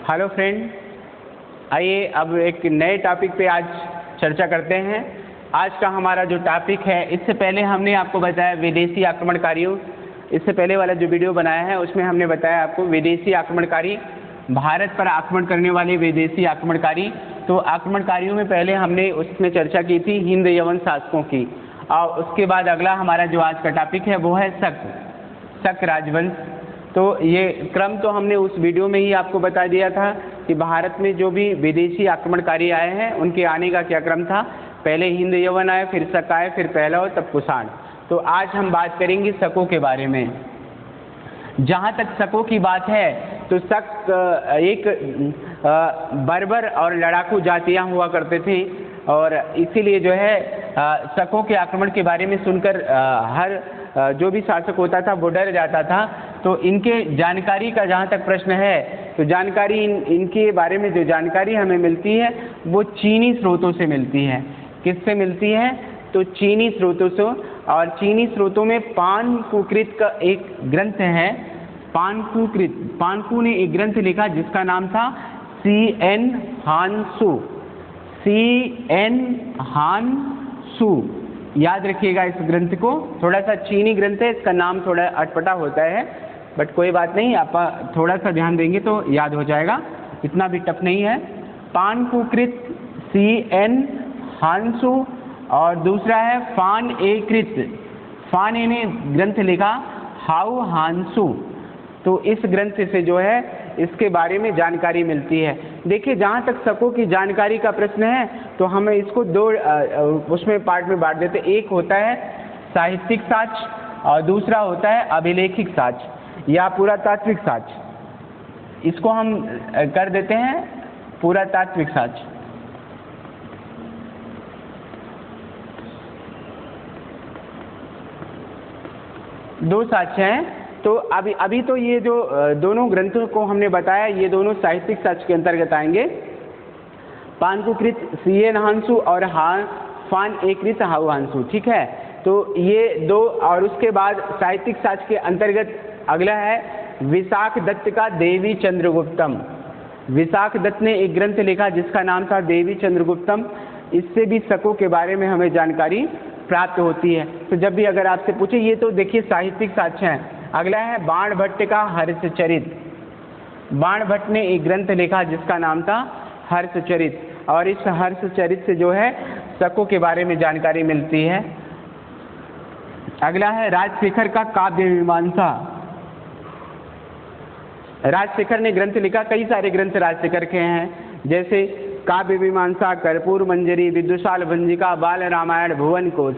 Hello friend, आइए अब एक नए टॉपिक पे आज चर्चा करते हैं। आज का हमारा जो टॉपिक है, इससे पहले हमने आपको बताया विदेशी आक्रमणकारियों। इससे पहले वाला जो वीडियो बनाया है उसमें हमने बताया आपको विदेशी आक्रमणकारी, भारत पर आक्रमण करने वाले विदेशी आक्रमणकारी। तो आक्रमणकारियों में पहले हमने उसमें चर्चा की थी हिंद यवन शासकों की, और उसके बाद अगला हमारा जो आज का टॉपिक है वो है शक राजवंश। तो ये क्रम तो हमने उस वीडियो में ही आपको बता दिया था कि भारत में जो भी विदेशी आक्रमणकारी आए हैं उनके आने का क्या क्रम था। पहले हिंद यवन आए, फिर शक आए, फिर पहलव, तब कुषाण। तो आज हम बात करेंगे शकों के बारे में। जहाँ तक शकों की बात है तो शक एक बर्बर और लड़ाकू जातियाँ हुआ करते थे, और इसीलिए जो है शकों के आक्रमण के बारे में सुनकर हर जो भी शासक होता था वो डर जाता था। तो इनके जानकारी का जहाँ तक प्रश्न है तो जानकारी इनके बारे में जो जानकारी हमें मिलती है वो चीनी स्रोतों से मिलती है। किससे मिलती है? तो चीनी स्रोतों से। और चीनी स्रोतों में पानकुकृत का एक ग्रंथ है। पानकू ने एक ग्रंथ लिखा जिसका नाम था C.N. हानसू। याद रखिएगा इस ग्रंथ को। थोड़ा सा चीनी ग्रंथ है, इसका नाम थोड़ा अटपटा होता है, बट कोई बात नहीं, आप थोड़ा सा ध्यान देंगे तो याद हो जाएगा, इतना भी टफ नहीं है। पानकुकृत C.N. हानसू, और दूसरा है फान ने ग्रंथ लिखा हाउ हानसू। तो इस ग्रंथ से जो है इसके बारे में जानकारी मिलती है। देखिए, जहाँ तक शकों की जानकारी का प्रश्न है तो हमें इसको दो उसमें पार्ट में बांट देते। एक होता है साहित्यिक साक्ष्य और दूसरा होता है अभिलेखिक साक्ष्य या पुरातात्विक साक्ष्य। इसको हम कर देते हैं पुरातात्विक साक्ष्य। दो साक्ष्य हैं। तो अभी तो ये जो दोनों ग्रंथों को हमने बताया, ये दोनों साहित्यिक साक्ष्य के अंतर्गत आएंगे। पानकुकृत C.N. हानसू और फानएकृत हाउ हानसू, ठीक है। तो ये दो, और उसके बाद साहित्यिक साक्ष्य के अंतर्गत अगला है विशाख दत्त का देवी चंद्रगुप्तम। विशाख दत्त ने एक ग्रंथ लिखा जिसका नाम था देवी चंद्रगुप्तम। इससे भी शकों के बारे में हमें जानकारी प्राप्त होती है। तो जब भी अगर आपसे पूछे, ये तो देखिए साहित्यिक साक्ष्य हैं। अगला है बाणभट्ट का हर्षचरित। बाणभट्ट ने एक ग्रंथ लिखा जिसका नाम था हर्षचरित, और इस हर्षचरित से जो है शकों के बारे में जानकारी मिलती है। अगला है राजशेखर का काव्य मीमांसा। राजशेखर ने ग्रंथ लिखा, कई सारे ग्रंथ राजशेखर के हैं, जैसे काव्य मीमांसा, कर्पूर मंजरी, विदुषाल भंजिका, बाल रामायण, भुवन कोश।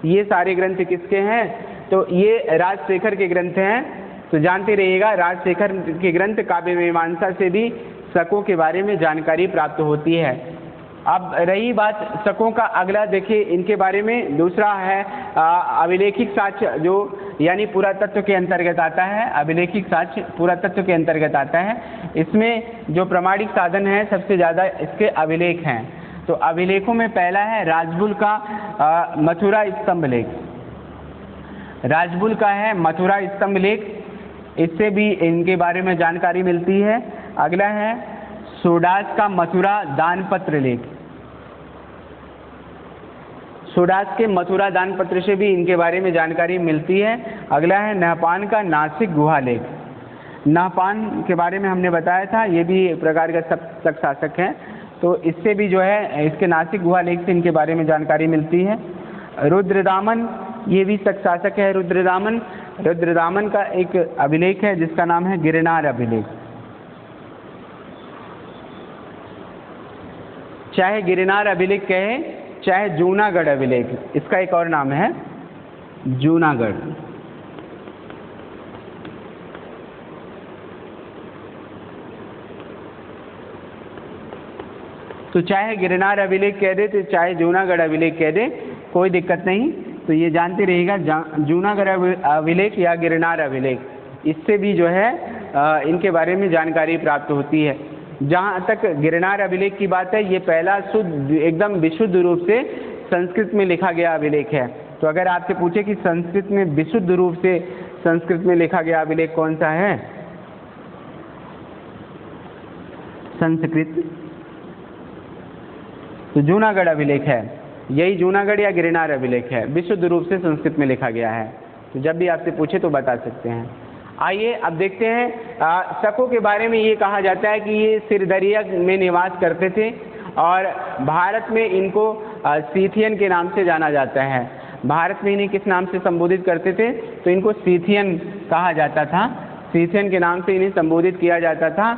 ये सारे ग्रंथ किसके हैं? तो ये राजशेखर के ग्रंथ हैं। तो जानते रहिएगा, राजशेखर के ग्रंथ काव्य मीमांसा से भी शकों के बारे में जानकारी प्राप्त होती है। अब रही बात शकों का, अगला देखिए इनके बारे में दूसरा है अभिलेखिक साक्ष्य, जो यानी पुरातत्व के अंतर्गत आता है। अभिलेखिक साक्ष्य पुरातत्व के अंतर्गत आता है। इसमें जो प्रमाणिक साधन है सबसे ज़्यादा इसके अभिलेख हैं। तो अभिलेखों में पहला है राजबुल का मथुरा स्तंभ लेख। राजबुल का है मथुरा स्तंभ लेख, इससे भी इनके बारे में जानकारी मिलती है। अगला है सोडास का मथुरा दानपत्र लेख। सोडास के मथुरा दानपत्र से भी इनके बारे में जानकारी मिलती है। अगला है नहपान का नासिक गुहा लेख। नहपान के बारे में हमने बताया था, ये भी एक प्रकार का शक शासक है। तो इससे भी जो है इसके नासिक गुहा लेख से इनके बारे में जानकारी मिलती है। रुद्रदामन, ये भी शक शासक है। रुद्रदामन का एक अभिलेख है जिसका नाम है गिरनार अभिलेख। चाहे गिरनार अभिलेख कहे, चाहे जूनागढ़ अभिलेख, इसका एक और नाम है जूनागढ़। तो चाहे गिरनार अभिलेख कह दे, तो चाहे जूनागढ़ अभिलेख कह दे, कोई दिक्कत नहीं। तो ये जानते रहिएगा, जूनागढ़ अभिलेख या गिरनार अभिलेख, इससे भी जो है इनके बारे में जानकारी प्राप्त होती है। जहाँ तक गिरनार अभिलेख की बात है, ये पहला शुद्ध एकदम विशुद्ध रूप से संस्कृत में लिखा गया अभिलेख है। तो अगर आपसे पूछे कि संस्कृत में विशुद्ध रूप से संस्कृत में लिखा गया अभिलेख कौन सा है, संस्कृत। तो जूनागढ़ अभिलेख है, यही जूनागढ़ या गिरनार अभिलेख है, विशुद्ध रूप से संस्कृत में लिखा गया है। तो जब भी आपसे पूछे तो बता सकते हैं। आइए अब देखते हैं शकों के बारे में। ये कहा जाता है कि ये सिरदरिया में निवास करते थे और भारत में इनको सीथियन के नाम से जाना जाता है। भारत में इन्हें किस नाम से संबोधित करते थे? तो इनको सीथियन कहा जाता था, सीथियन के नाम से इन्हें संबोधित किया जाता था।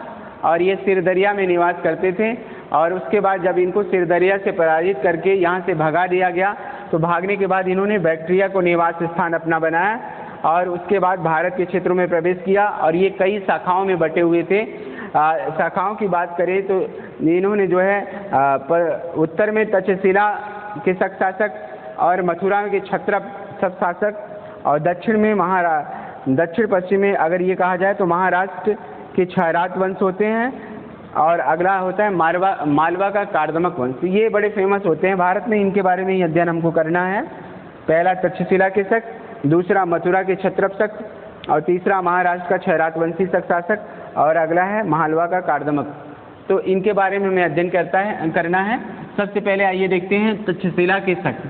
और ये सिरदरिया में निवास करते थे और उसके बाद जब इनको सिरदरिया से पराजित करके यहाँ से भगा दिया गया तो भागने के बाद इन्होंने बैक्ट्रिया को निवास स्थान अपना बनाया और उसके बाद भारत के क्षेत्रों में प्रवेश किया और ये कई शाखाओं में बटे हुए थे। शाखाओं की बात करें तो इन्होंने जो है उत्तर में तक्षशिला के शक शासक और मथुरा के क्षत्रप सब शासक और दक्षिण में दक्षिण पश्चिम में अगर ये कहा जाए तो महाराष्ट्र के क्षयरात वंश होते हैं और अगला होता है मालवा का कार्दमक वंश। ये बड़े फेमस होते हैं भारत में, इनके बारे में ही अध्ययन हमको करना है। पहला तक्षशिला के शक, दूसरा मथुरा के क्षत्रप शक और तीसरा महाराष्ट्र का क्षयरात वंशी शक शासक और अगला है मालवा का कार्दमक। तो इनके बारे में हमें अध्ययन करना है। सबसे पहले आइए देखते हैं तक्षशिला के शक।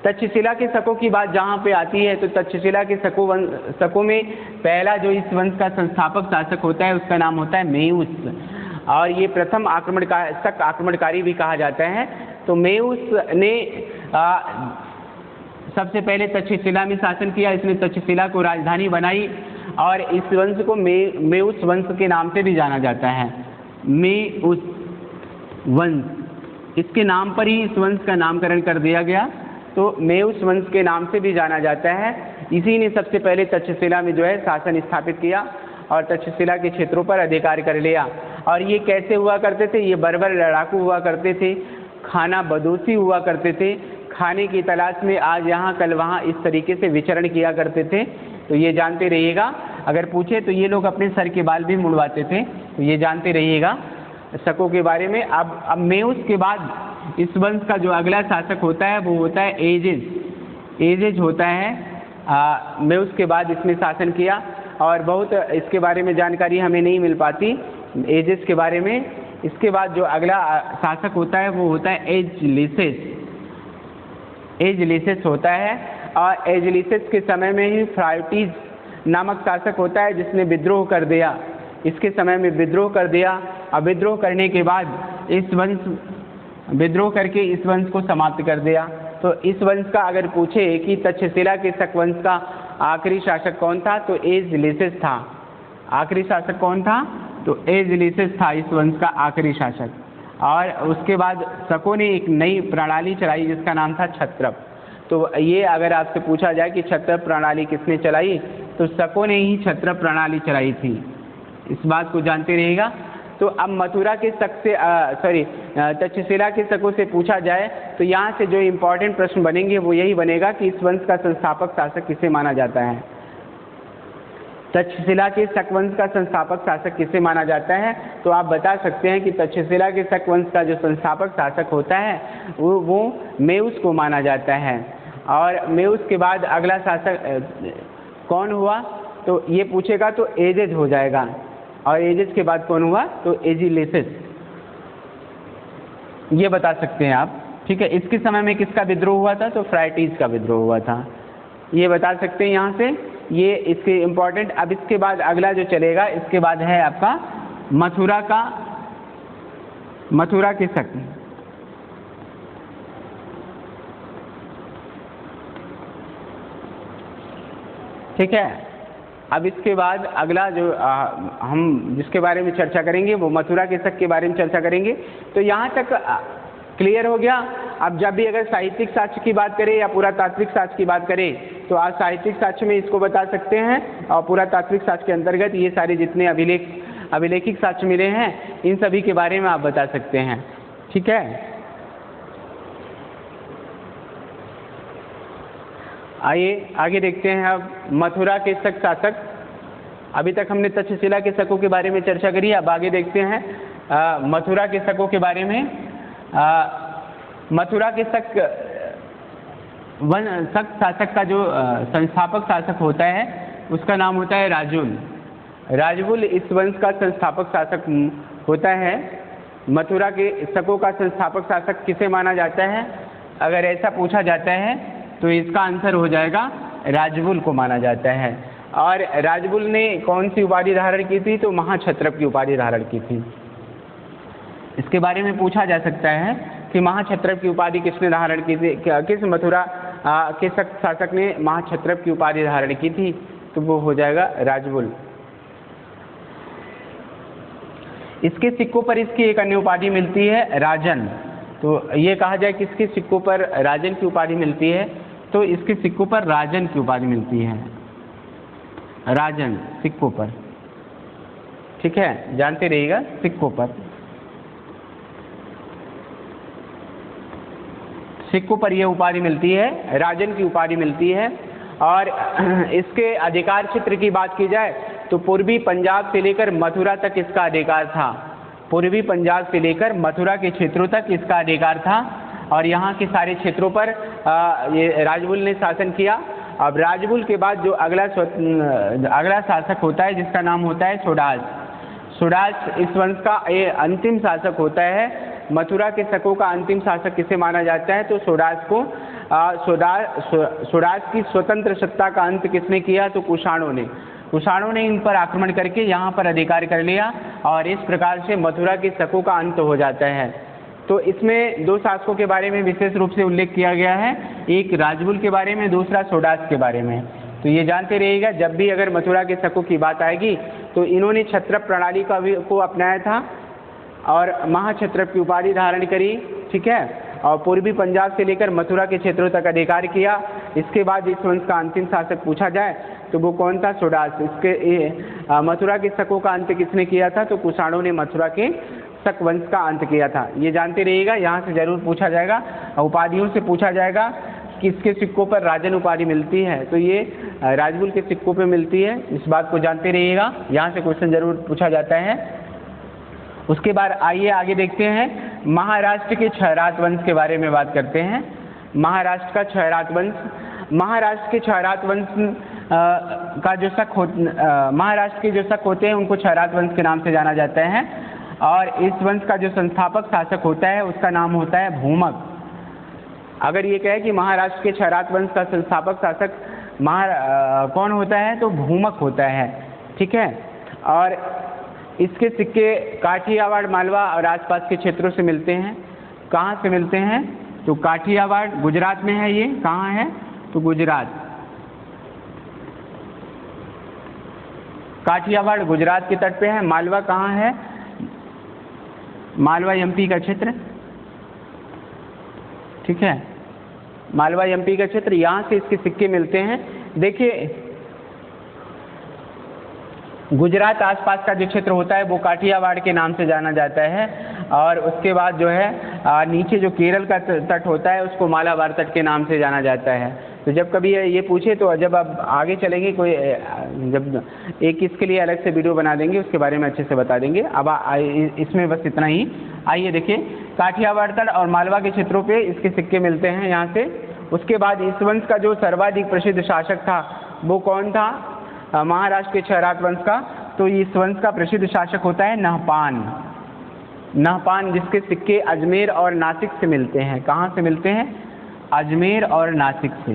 तक्षशिला के शकों की बात जहाँ पे आती है तो तक्षशिला के शकों में पहला जो इस वंश का संस्थापक शासक होता है उसका नाम होता है मेउस और ये प्रथम आक्रमणकारी भी कहा जाता है। तो मेउस ने सबसे पहले तक्षशिला में शासन किया। इसने तक्षशिला को राजधानी बनाई और इस वंश को मेउस वंश के नाम से भी जाना जाता है। मेउस वंश, इसके नाम पर ही इस वंश का नामकरण कर दिया गया। तो मेउस वंश के नाम से भी जाना जाता है। इसी ने सबसे पहले तक्षशिला में जो है शासन स्थापित किया और तक्षशिला के क्षेत्रों पर अधिकार कर लिया। और ये कैसे हुआ करते थे? ये बर्बर लड़ाकू हुआ करते थे, खाना बदोशी हुआ करते थे, खाने की तलाश में आज यहाँ कल वहाँ इस तरीके से विचरण किया करते थे। तो ये जानते रहिएगा, अगर पूछे तो ये लोग अपने सर के बाल भी मुड़वाते थे। तो ये जानते रहिएगा शकों के बारे में। अब मेउस के बाद इस वंश का जो अगला शासक होता है वो होता है एजेज होता है। मेउस के बाद इसने शासन किया और बहुत इसके बारे में जानकारी हमें नहीं मिल पाती एजेस के बारे में। इसके बाद जो अगला शासक होता है वो होता है एजलिसेस होता है और एजलिसेस के समय में ही फ्रायोटीज नामक शासक होता है जिसने विद्रोह कर दिया। इसके समय में विद्रोह कर दिया और विद्रोह करने के बाद विद्रोह करके इस वंश को समाप्त कर दिया। तो इस वंश का अगर पूछे कि तक्षशिला के शक वंश का आखिरी शासक कौन था तो एजलिसेस था। आखिरी शासक कौन था? तो एजलिसेस था इस वंश का आखिरी शासक। और उसके बाद शकों ने एक नई प्रणाली चलाई जिसका नाम था क्षत्रप। तो ये अगर आपसे पूछा जाए कि क्षत्रप प्रणाली किसने चलाई तो शकों ने ही क्षत्रप प्रणाली चलाई थी, इस बात को जानते रहिएगा। तो अब मथुरा के शक से तक्षशिला के शकों से पूछा जाए तो यहाँ से जो इम्पोर्टेंट प्रश्न बनेंगे वो यही बनेगा कि इस वंश का संस्थापक शासक किसे माना जाता है। तक्षशिला के शक वंश का संस्थापक शासक किसे माना जाता है? तो आप बता सकते हैं कि तक्षशिला के शक वंश का जो संस्थापक शासक होता है वो मेउस को माना जाता है। और मेउस के बाद अगला शासक कौन हुआ तो ये पूछेगा तो एजेज हो जाएगा और एजेज के बाद कौन हुआ तो एजिलिसेस, ये बता सकते हैं आप। ठीक है, इसके समय में किसका विद्रोह हुआ था तो फ्राइटीज का विद्रोह हुआ था, ये बता सकते हैं यहाँ से। ये इसके इम्पोर्टेंट। अब इसके बाद अगला जो चलेगा इसके बाद है आपका मथुरा के शक। ठीक है, अब इसके बाद अगला जो हम जिसके बारे में चर्चा करेंगे वो मथुरा के शक के बारे में चर्चा करेंगे। तो यहाँ तक क्लियर हो गया। अब जब भी अगर साहित्यिक साक्ष्य की बात करें या पुरातात्विक साक्ष्य की बात करें तो आज साहित्यिक साक्ष्य में इसको बता सकते हैं और पुरातात्विक साक्ष्य के अंतर्गत ये सारे जितने अभिलेखिक साक्ष्य मिले हैं इन सभी के बारे में आप बता सकते हैं। ठीक है, आइए आगे देखते हैं अब मथुरा के शक शासक। अभी तक हमने तक्षशिला के शकों के बारे में चर्चा करी, अब आगे देखते हैं मथुरा के शकों के बारे में। मथुरा के शक शासक का जो संस्थापक शासक होता है उसका नाम होता है राजुल। इस वंश का संस्थापक शासक होता है, मथुरा के शकों का संस्थापक शासक किसे माना जाता है? अगर ऐसा पूछा जाता है तो इसका आंसर हो जाएगा राजबुल को माना जाता है। और राजबुल ने कौन सी उपाधि धारण की थी? तो महाक्षत्रप की उपाधि धारण की थी। इसके बारे में पूछा जा सकता है कि महाक्षत्रप की उपाधि किसने धारण की थी, किस मथुरा के शासक ने महाक्षत्रप की उपाधि धारण की थी? तो वो हो जाएगा राजबुल। इसके सिक्कों पर इसकी एक अन्य उपाधि मिलती है राजन। तो ये कहा जाए किसके सिक्कों पर राजन की उपाधि मिलती है? तो इसके सिक्कों पर राजन की उपाधि मिलती है, राजन सिक्कों पर। ठीक है, जानते रहिएगा सिक्कों पर, सिक्कों पर यह उपाधि मिलती है, राजन की उपाधि मिलती है। और इसके अधिकार क्षेत्र की बात की जाए तो पूर्वी पंजाब से लेकर मथुरा तक इसका अधिकार था। पूर्वी पंजाब से लेकर मथुरा के क्षेत्रों तक इसका अधिकार था और यहाँ के सारे क्षेत्रों पर ये राजबुल ने शासन किया। अब राजबुल के बाद जो अगला शासक होता है जिसका नाम होता है सोडास। सोडास इस वंश का अंतिम शासक होता है। मथुरा के शकों का अंतिम शासक किसे माना जाता है? तो सोडास को। सोडास की स्वतंत्र सत्ता का अंत किसने किया? तो कुषाणों ने। कुषाणों ने इन पर आक्रमण करके यहाँ पर अधिकार कर लिया और इस प्रकार से मथुरा के शकों का अंत हो जाता है। तो इसमें दो शासकों के बारे में विशेष रूप से उल्लेख किया गया है, एक राजबुल के बारे में, दूसरा सोडास के बारे में। तो ये जानते रहिएगा, जब भी अगर मथुरा के शकों की बात आएगी तो इन्होंने क्षत्रप प्रणाली को अपनाया था और महाक्षत्रप की उपाधि धारण करी। ठीक है, और पूर्वी पंजाब से लेकर मथुरा के क्षेत्रों तक अधिकार किया। इसके बाद इस वंश का अंतिम शासक पूछा जाए तो वो कौन था? सोडास। इसके मथुरा के शकों का अंत किसने किया था? तो कुषाणों ने मथुरा के शक वंश का अंत किया था। ये जानते रहिएगा, यहाँ से जरूर पूछा जाएगा। उपाधियों से पूछा जाएगा किसके सिक्कों पर राजन उपाधि मिलती है? तो ये राजबुल के सिक्कों पे मिलती है। इस बात को जानते रहिएगा, यहाँ से क्वेश्चन जरूर पूछा जाता है। उसके बाद आइए आगे देखते हैं, महाराष्ट्र के क्षयरात वंश के बारे में बात करते हैं। महाराष्ट्र का क्षयरात वंश, महाराष्ट्र के क्षयरात वंश का जो शक महाराष्ट्र के जो शक होते हैं उनको क्षयरात वंश के नाम से जाना जाता है। और इस वंश का जो संस्थापक शासक होता है उसका नाम होता है भूमक। अगर ये कहे कि महाराष्ट्र के क्षयरात वंश का संस्थापक शासक कौन होता है? तो भूमक होता है। ठीक है, और इसके सिक्के काठियावाड़, मालवा और आसपास के क्षेत्रों से मिलते हैं। कहाँ से मिलते हैं? तो काठियावाड़ गुजरात में है। ये कहाँ है? तो गुजरात। काठियावाड़ गुजरात के तट पे है। मालवा कहाँ है? मालवा एमपी का क्षेत्र। ठीक है, मालवा एमपी का क्षेत्र, यहाँ से इसके सिक्के मिलते हैं। देखिए, गुजरात आसपास का जो क्षेत्र होता है वो काठियावाड़ के नाम से जाना जाता है। और उसके बाद जो है नीचे जो केरल का तट होता है उसको मालाबार तट के नाम से जाना जाता है। तो जब कभी ये पूछे तो जब आप आगे चलेंगे कोई जब एक इसके लिए अलग से वीडियो बना देंगे, उसके बारे में अच्छे से बता देंगे। अब इसमें बस इतना ही। आइए देखिए, काठियावाड़ तट और मालवा के क्षेत्रों पे इसके सिक्के मिलते हैं यहाँ से। उसके बाद इस वंश का जो सर्वाधिक प्रसिद्ध शासक था वो कौन था? महाराष्ट्र के क्षयरात वंश का। तो इस वंश का प्रसिद्ध शासक होता है नहपान। नहपान, जिसके सिक्के अजमेर और नासिक से मिलते हैं। कहाँ से मिलते हैं? अजमेर और नासिक से।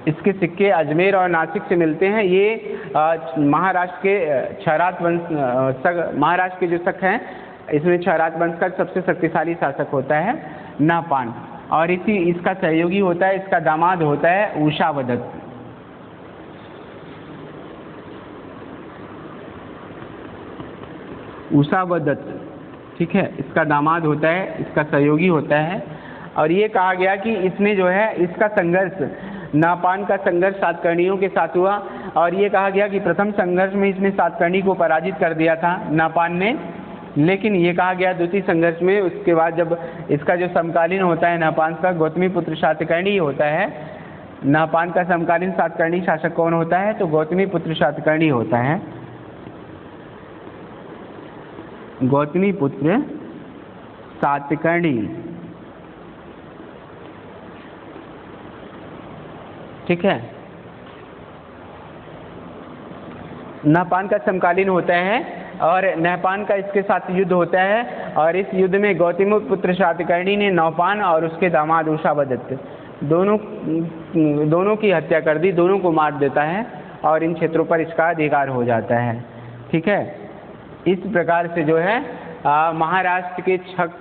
इसके सिक्के अजमेर और नासिक से मिलते हैं। ये महाराष्ट्र के क्षयरात वंश, महाराष्ट्र के जो शक हैं इसमें क्षयरात वंश का सबसे शक्तिशाली शासक होता है नहपान। और इसका सहयोगी होता है, इसका दामाद होता है उषावदत्त। उषावदत्त, ठीक है, इसका दामाद होता है, इसका सहयोगी होता है। और ये कहा गया कि इसने जो है इसका संघर्ष, नहपान का संघर्ष सातकर्णियों के साथ हुआ। और ये कहा गया कि प्रथम संघर्ष में इसने सातकर्णी को पराजित कर दिया था नहपान ने। लेकिन ये कहा गया द्वितीय संघर्ष में, उसके बाद जब इसका जो समकालीन होता है नहपान का, गौतमीपुत्र सातकर्णी होता है। नहपान का समकालीन सातकर्णी शासक कौन होता है? तो गौतमीपुत्र सातकर्णी होता है। गौतमीपुत्र सातकर्णी, ठीक है। नहपान का समकालीन होता है और नहपान का इसके साथ युद्ध होता है और इस युद्ध में गौतमी पुत्र शातकर्णी ने नौपान और उसके दामाद उषावदत्त दोनों की हत्या कर दी, दोनों को मार देता है और इन क्षेत्रों पर इसका अधिकार हो जाता है। ठीक है, इस प्रकार से जो है महाराष्ट्र के छक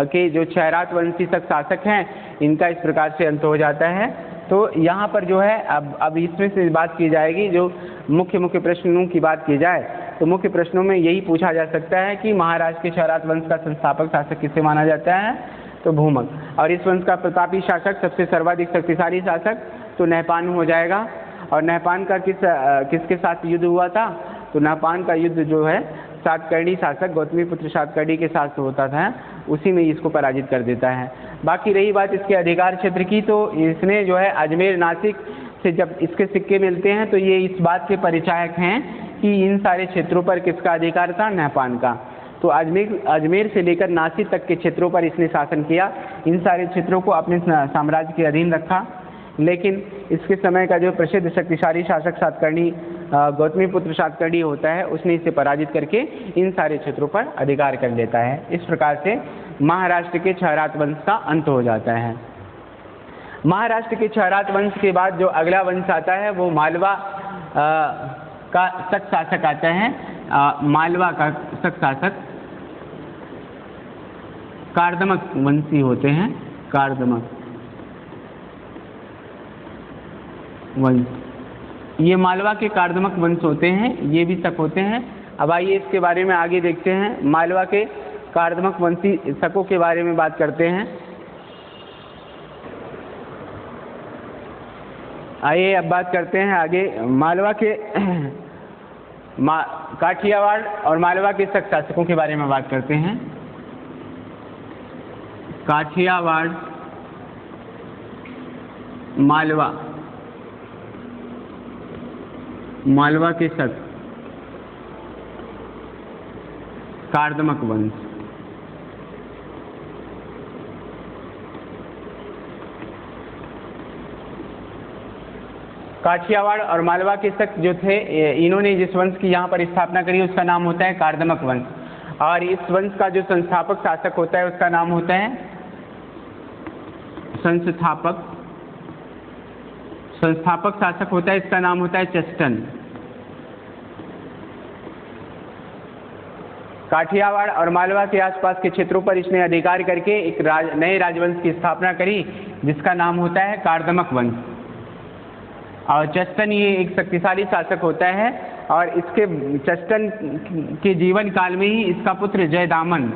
के जो क्षयरात वंशी तक शासक हैं इनका इस प्रकार से अंत हो जाता है। तो यहाँ पर जो है अब इसमें से बात की जाएगी, जो मुख्य प्रश्नों की बात की जाए तो मुख्य प्रश्नों में यही पूछा जा सकता है कि महाराष्ट्र के क्षयरात वंश का संस्थापक शासक किसे माना जाता है, तो भूमक। और इस वंश का प्रतापी शासक, सबसे सर्वाधिक शक्तिशाली शासक तो नहपान हो जाएगा। और नहपान का किसके साथ युद्ध हुआ था, तो नहपान का युद्ध जो है शातकर्णी शासक गौतमी पुत्र शातकर्णी के साथ होता था, उसी में इसको पराजित कर देता है। बाकी रही बात इसके अधिकार क्षेत्र की, तो इसने जो है अजमेर नासिक से जब इसके सिक्के मिलते हैं तो ये इस बात के परिचायक हैं कि इन सारे क्षेत्रों पर किसका अधिकार था, नहपान का। तो अजमेर से लेकर नासिक तक के क्षेत्रों पर इसने शासन किया, इन सारे क्षेत्रों को अपने साम्राज्य के अधीन रखा। लेकिन इसके समय का जो प्रसिद्ध शक्तिशाली शासक शातकर्णी गौतमी पुत्र शातकर्णी होता है, उसने इसे पराजित करके इन सारे क्षेत्रों पर अधिकार कर लेता है। इस प्रकार से महाराष्ट्र के क्षयरात वंश का अंत हो जाता है। महाराष्ट्र के क्षयरात वंश के बाद जो अगला वंश आता है वो मालवा का शक शासक आता है। मालवा का शक शासक कार्दमक वंशी होते हैं, कार्दमक वंश, ये मालवा के कार्दमक वंश होते हैं, ये भी शक होते हैं। अब आइए इसके बारे में आगे देखते हैं, मालवा के कार्दमक वंशी शकों के बारे में बात करते हैं। आइए अब बात करते हैं आगे मालवा के काठियावाड़ और मालवा के शक शासकों के बारे में बात करते हैं। काठियावाड़, मालवा के शक कार्दमक वंश। काठियावाड़ और मालवा के शक जो थे, इन्होंने जिस वंश की यहाँ पर स्थापना करी उसका नाम होता है कार्दमक वंश। और इस वंश का जो संस्थापक शासक होता है उसका नाम होता है संस्थापक शासक होता है, इसका नाम होता है चेस्टन। काठियावाड़ और मालवा के आसपास के क्षेत्रों पर इसने अधिकार करके एक नए राजवंश की स्थापना करी जिसका नाम होता है कार्दमक वंश। और चेस्टन ये एक शक्तिशाली शासक होता है और इसके चेस्टन के जीवन काल में ही इसका पुत्र जयदामन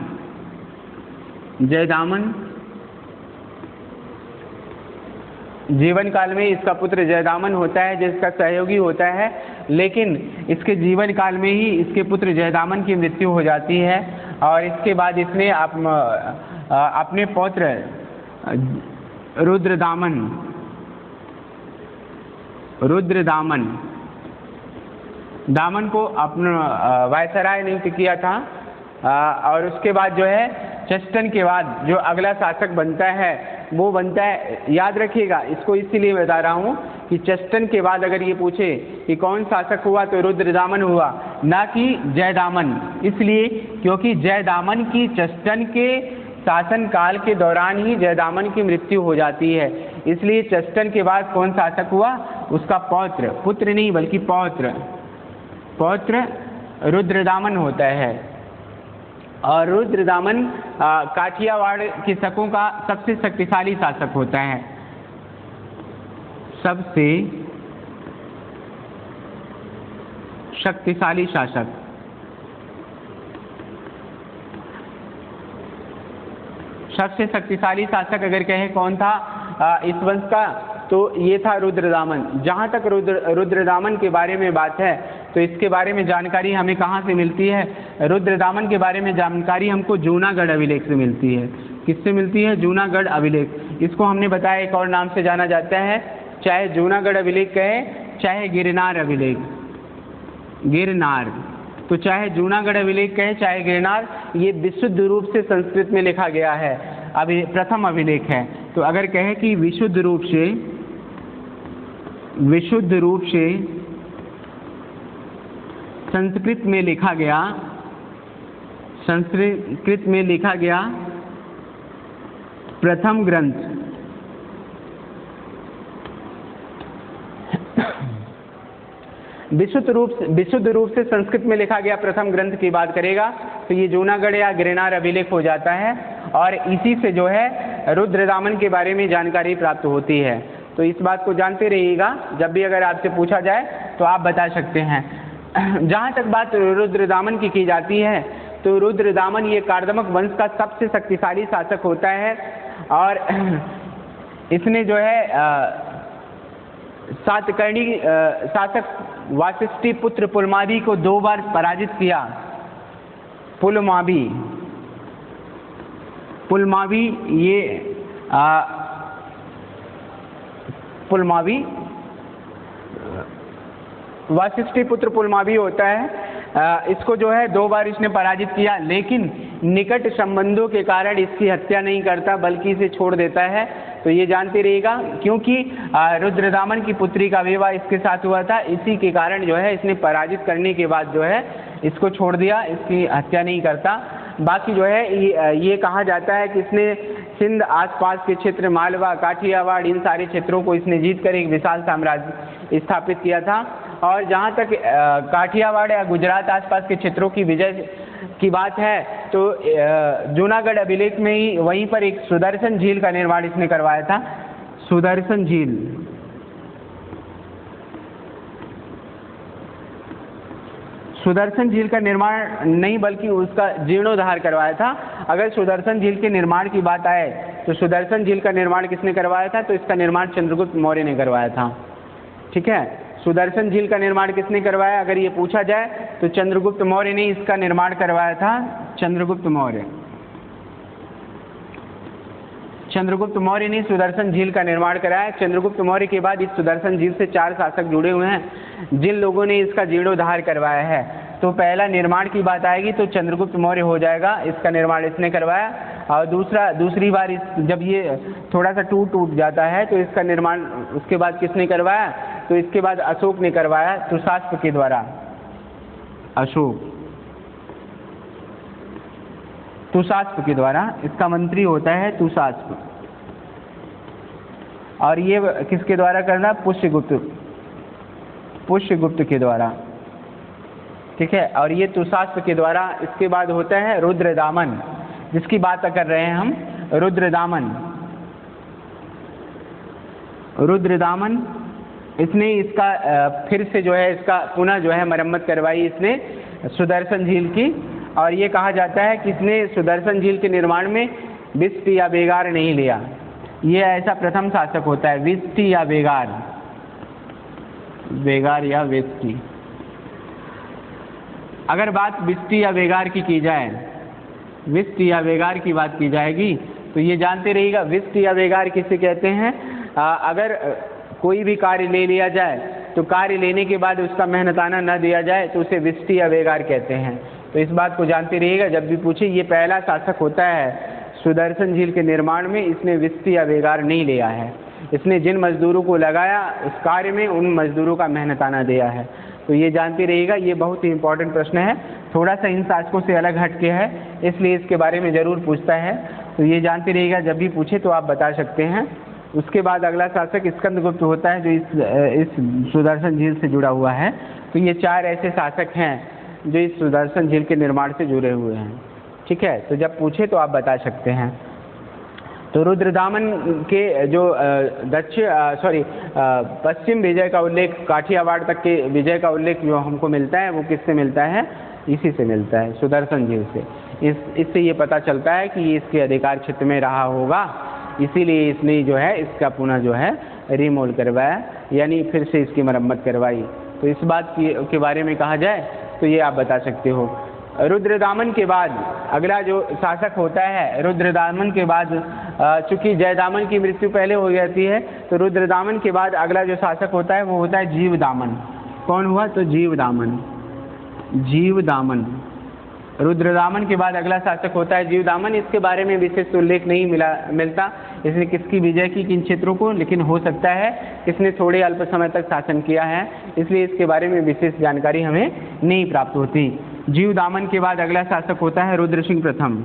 जीवन काल में इसका पुत्र जयदामन होता है, जिसका सहयोगी होता है। लेकिन इसके जीवन काल में ही इसके पुत्र जयदामन की मृत्यु हो जाती है और इसके बाद इसने अपने पौत्र रुद्रदामन को अपना वायसराय नियुक्त किया था। और उसके बाद जो है चेस्टन के बाद जो अगला शासक बनता है वो बनता है, याद रखिएगा इसको इसीलिए बता रहा हूँ कि चेस्टन के बाद अगर ये पूछे कि कौन शासक हुआ तो रुद्रदामन हुआ, ना कि जयदामन। इसलिए क्योंकि जयदामन की चेस्टन के शासन काल के दौरान ही जयदामन की मृत्यु हो जाती है, इसलिए चेस्टन के बाद कौन शासक हुआ, उसका पुत्र नहीं बल्कि पौत्र रुद्रदामन होता है। और रुद्रदामन काठियावाड़ के शकों का सबसे शक्तिशाली शासक होता है, सबसे शक्तिशाली शासक। सबसे शक्तिशाली शासक अगर कहें कौन था इस वंश का, तो ये था रुद्रदामन। जहाँ तक रुद्रदामन के बारे में बात है तो इसके बारे में जानकारी हमें कहाँ से मिलती है, रुद्रदामन के बारे में जानकारी हमको जूनागढ़ अभिलेख से मिलती है। किससे मिलती है, जूनागढ़ अभिलेख। इसको हमने बताया एक और नाम से जाना जाता है, चाहे जूनागढ़ अभिलेख कहे चाहे गिरनार अभिलेख, तो चाहे जूनागढ़ अभिलेख कहे चाहे गिरनार, ये विशुद्ध रूप से संस्कृत में लिखा गया है, अभी प्रथम अभिलेख है। तो अगर कहे कि विशुद्ध रूप से संस्कृत में लिखा गया संस्कृत में लिखा गया प्रथम ग्रंथ। विशुद्ध रूप से संस्कृत में लिखा गया प्रथम ग्रंथ की बात करेगा तो ये जूनागढ़ या गिरनार अभिलेख हो जाता है, और इसी से जो है रुद्रदामन के बारे में जानकारी प्राप्त होती है। तो इस बात को जानते रहिएगा, जब भी अगर आपसे पूछा जाए तो आप बता सकते हैं। जहाँ तक बात रुद्रदामन की जाती है तो रुद्रदामन ये कार्दमक वंश का सबसे शक्तिशाली शासक होता है, और इसने जो है सातकर्णी शासक वासिष्ठी पुत्र पुलमावी को 2 बार पराजित किया। पुलमावी ये पुलमावी वासिष्ठी पुत्र पुलमावी होता है। इसको जो है 2 बार इसने पराजित किया, लेकिन निकट संबंधों के कारण इसकी हत्या नहीं करता बल्कि इसे छोड़ देता है। तो ये जानते रहिएगा, क्योंकि रुद्रदामन की पुत्री का विवाह इसके साथ हुआ था, इसी के कारण जो है इसने पराजित करने के बाद जो है इसको छोड़ दिया, इसकी हत्या नहीं करता। बाकी जो है ये कहा जाता है कि इसने सिंध आसपास के क्षेत्र, मालवा, काठियावाड़, इन सारे क्षेत्रों को इसने जीत कर एक विशाल साम्राज्य स्थापित किया था। और जहाँ तक काठियावाड़ या गुजरात आसपास के क्षेत्रों की विजय की बात है तो जूनागढ़ अभिलेख में ही वहीं पर एक सुदर्शन झील का निर्माण इसने करवाया था। सुदर्शन झील का निर्माण नहीं बल्कि उसका जीर्णोद्धार करवाया था। अगर सुदर्शन झील के निर्माण की बात आए तो सुदर्शन झील का निर्माण किसने करवाया था? तो इसका निर्माण चंद्रगुप्त मौर्य ने करवाया था। ठीक है, सुदर्शन झील का निर्माण किसने करवाया अगर ये पूछा जाए तो चंद्रगुप्त मौर्य ने इसका निर्माण करवाया था। चंद्रगुप्त मौर्य ने सुदर्शन झील का निर्माण कराया। चंद्रगुप्त मौर्य के बाद इस सुदर्शन झील से 4 शासक जुड़े हुए हैं जिन लोगों ने इसका जीर्णोद्धार करवाया है। तो पहला निर्माण की बात आएगी तो चंद्रगुप्त मौर्य हो जाएगा, इसका निर्माण इसने करवाया। और दूसरी बार जब ये थोड़ा सा टूट जाता है तो इसका निर्माण उसके बाद किसने करवाया? तो इसके बाद अशोक ने करवाया, तुषास्प के द्वारा। तुषास्प के द्वारा, इसका मंत्री होता है तुषास्प। और ये किसके द्वारा करना? पुष्यगुप्त के द्वारा। ठीक है, और ये तुषास्प के द्वारा। इसके बाद होता है रुद्रदामन, जिसकी बात कर रहे हैं हम। रुद्रदामन इसने इसका फिर से जो है इसका पुनः जो है मरम्मत करवाई इसने सुदर्शन झील की। और ये कहा जाता है कि इसने सुदर्शन झील के निर्माण में विष्टि या बेगार नहीं लिया। ये ऐसा प्रथम शासक होता है, विष्टि या बेगार या विष्टि। अगर बात विष्टि या बेगार की जाए, विष्टि या बेगार की बात की जाएगी तो ये जानते रहिएगा विष्टि या बेगार किसे कहते हैं। अगर कोई भी कार्य ले लिया जाए तो कार्य लेने के बाद उसका मेहनताना न दिया जाए तो उसे विष्टि या बेगार कहते हैं। तो इस बात को जानते रहिएगा, जब भी पूछे। ये पहला शासक होता है सुदर्शन झील के निर्माण में, इसने विष्टि या बेगार नहीं लिया है। इसने जिन मजदूरों को लगाया उस कार्य में उन मजदूरों का मेहनताना दिया है। तो ये जानते रहिएगा, ये बहुत ही इंपॉर्टेंट प्रश्न है, थोड़ा सा इन शासकों से अलग हटके है, इसलिए इसके बारे में ज़रूर पूछता है। तो ये जानते रहिएगा, जब भी पूछे तो आप बता सकते हैं। उसके बाद अगला शासक स्कंदगुप्त होता है जो इस सुदर्शन झील से जुड़ा हुआ है। तो ये 4 ऐसे शासक हैं जो इस सुदर्शन झील के निर्माण से जुड़े हुए हैं। ठीक है, तो जब पूछे तो आप बता सकते हैं। तो रुद्रदामन के जो पश्चिम विजय का उल्लेख, काठियावाड़ तक के विजय का उल्लेख जो हमको मिलता है वो किससे मिलता है? इसी से मिलता है, सुदर्शन झील से। इससे ये पता चलता है कि ये इसके अधिकार क्षेत्र में रहा होगा, इसीलिए इसने जो है इसका पुनः जो है रिमोल करवाया, यानी फिर से इसकी मरम्मत करवाई। तो इस बात के बारे में कहा जाए तो ये आप बता सकते हो। रुद्रदामन के बाद अगला जो शासक होता है, रुद्रदामन के बाद चूंकि जयदामन की मृत्यु पहले हो जाती है तो रुद्रदामन के बाद अगला जो शासक होता है वो होता है जीवदामन। कौन हुआ? तो जीवदामन। रुद्रदामन के बाद अगला शासक होता है जीवदामन। इसके बारे में विशेष उल्लेख नहीं मिलता इसने किसकी विजय की, किन क्षेत्रों को, लेकिन हो सकता है इसने थोड़े अल्प समय तक शासन किया है, इसलिए इसके बारे में विशेष जानकारी हमें नहीं प्राप्त होती। जीवदामन के बाद अगला शासक होता है रुद्र सिंह प्रथम।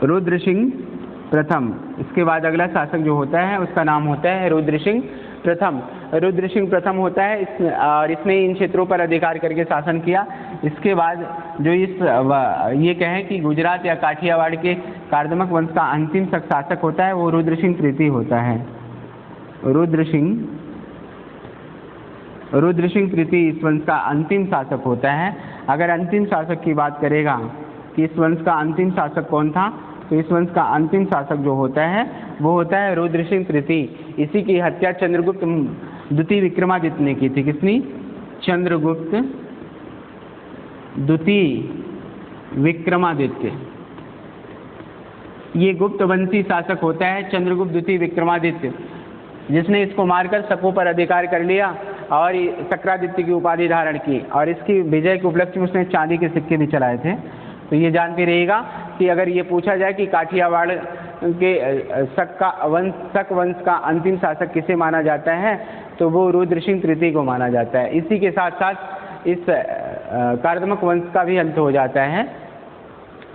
रुद्र सिंह प्रथम, इसके बाद अगला शासक जो होता है उसका नाम होता है रुद्र सिंह प्रथम। रुद्र सिंह प्रथम होता है और इसने इन क्षेत्रों पर अधिकार करके शासन किया। इसके बाद जो ये कहें कि गुजरात या काठियावाड़ के कार्दमक वंश का अंतिम शासक होता है वो रुद्र सिंह तृतीय होता है। रुद्र सिंह तृतीय इस वंश का अंतिम शासक होता है। अगर अंतिम शासक की बात करेगा कि इस वंश का अंतिम शासक कौन था, तो इस वंश का अंतिम शासक जो होता है वो होता है रुद्र सिंह तृतीय। इसी की हत्या चंद्रगुप्त द्वितीय विक्रमादित्य ने की थी। किसने? चंद्रगुप्त द्वितीय विक्रमादित्य। ये गुप्त वंशी शासक होता है चंद्रगुप्त द्वितीय विक्रमादित्य, जिसने इसको मारकर शकों पर अधिकार कर लिया और शक्रादित्य की उपाधि धारण की, और इसकी विजय के उपलक्ष्य में उसने चांदी के सिक्के भी चलाए थे। तो ये जानते रहिएगा कि अगर ये पूछा जाए कि काठियावाड़ के शक वंश का अंतिम शासक किसे माना जाता है, तो वो रुद्र सिंह तृतीय को माना जाता है। इसी के साथ साथ इस कार्दमक वंश का भी अंत हो जाता है।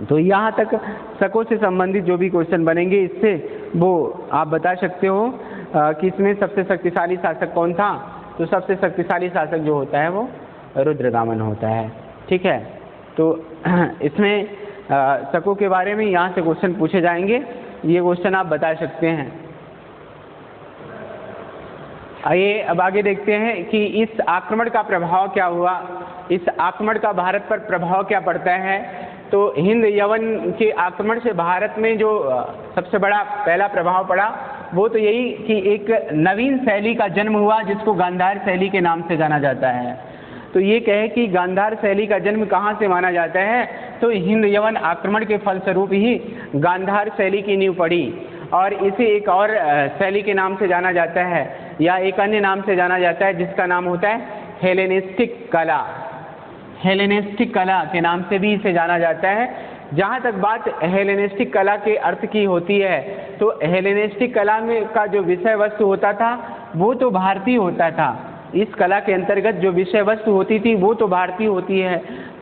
तो यहाँ तक शकों से संबंधित जो भी क्वेश्चन बनेंगे इससे वो आप बता सकते हो कि इसमें सबसे शक्तिशाली शासक कौन था। तो सबसे शक्तिशाली शासक जो होता है वो रुद्रदामन होता है। ठीक है, तो इसमें शकों के बारे में यहाँ से क्वेश्चन पूछे जाएंगे, ये क्वेश्चन आप बता सकते हैं। आइए अब आगे देखते हैं कि इस आक्रमण का प्रभाव क्या हुआ, इस आक्रमण का भारत पर प्रभाव क्या पड़ता है। तो हिंद यवन के आक्रमण से भारत में जो सबसे बड़ा पहला प्रभाव पड़ा वो तो यही कि एक नवीन शैली का जन्म हुआ जिसको गांधार शैली के नाम से जाना जाता है। तो ये कहे कि गांधार शैली का जन्म कहाँ से माना जाता है, तो हिंद यवन आक्रमण के फलस्वरूप ही गांधार शैली की नींव पड़ी, और इसे एक और शैली के नाम से जाना जाता है या एक अन्य नाम से जाना जाता है जिसका नाम होता है हेलेनिस्टिक कला। हेलेनिस्टिक कला के नाम से भी इसे जाना जाता है। जहाँ तक बात हेलेनिस्टिक कला के अर्थ की होती है, तो हेलेनिस्टिक कला में का जो विषय वस्तु होता था वो तो भारतीय होता था। इस कला के अंतर्गत जो विषय वस्तु होती थी वो तो भारतीय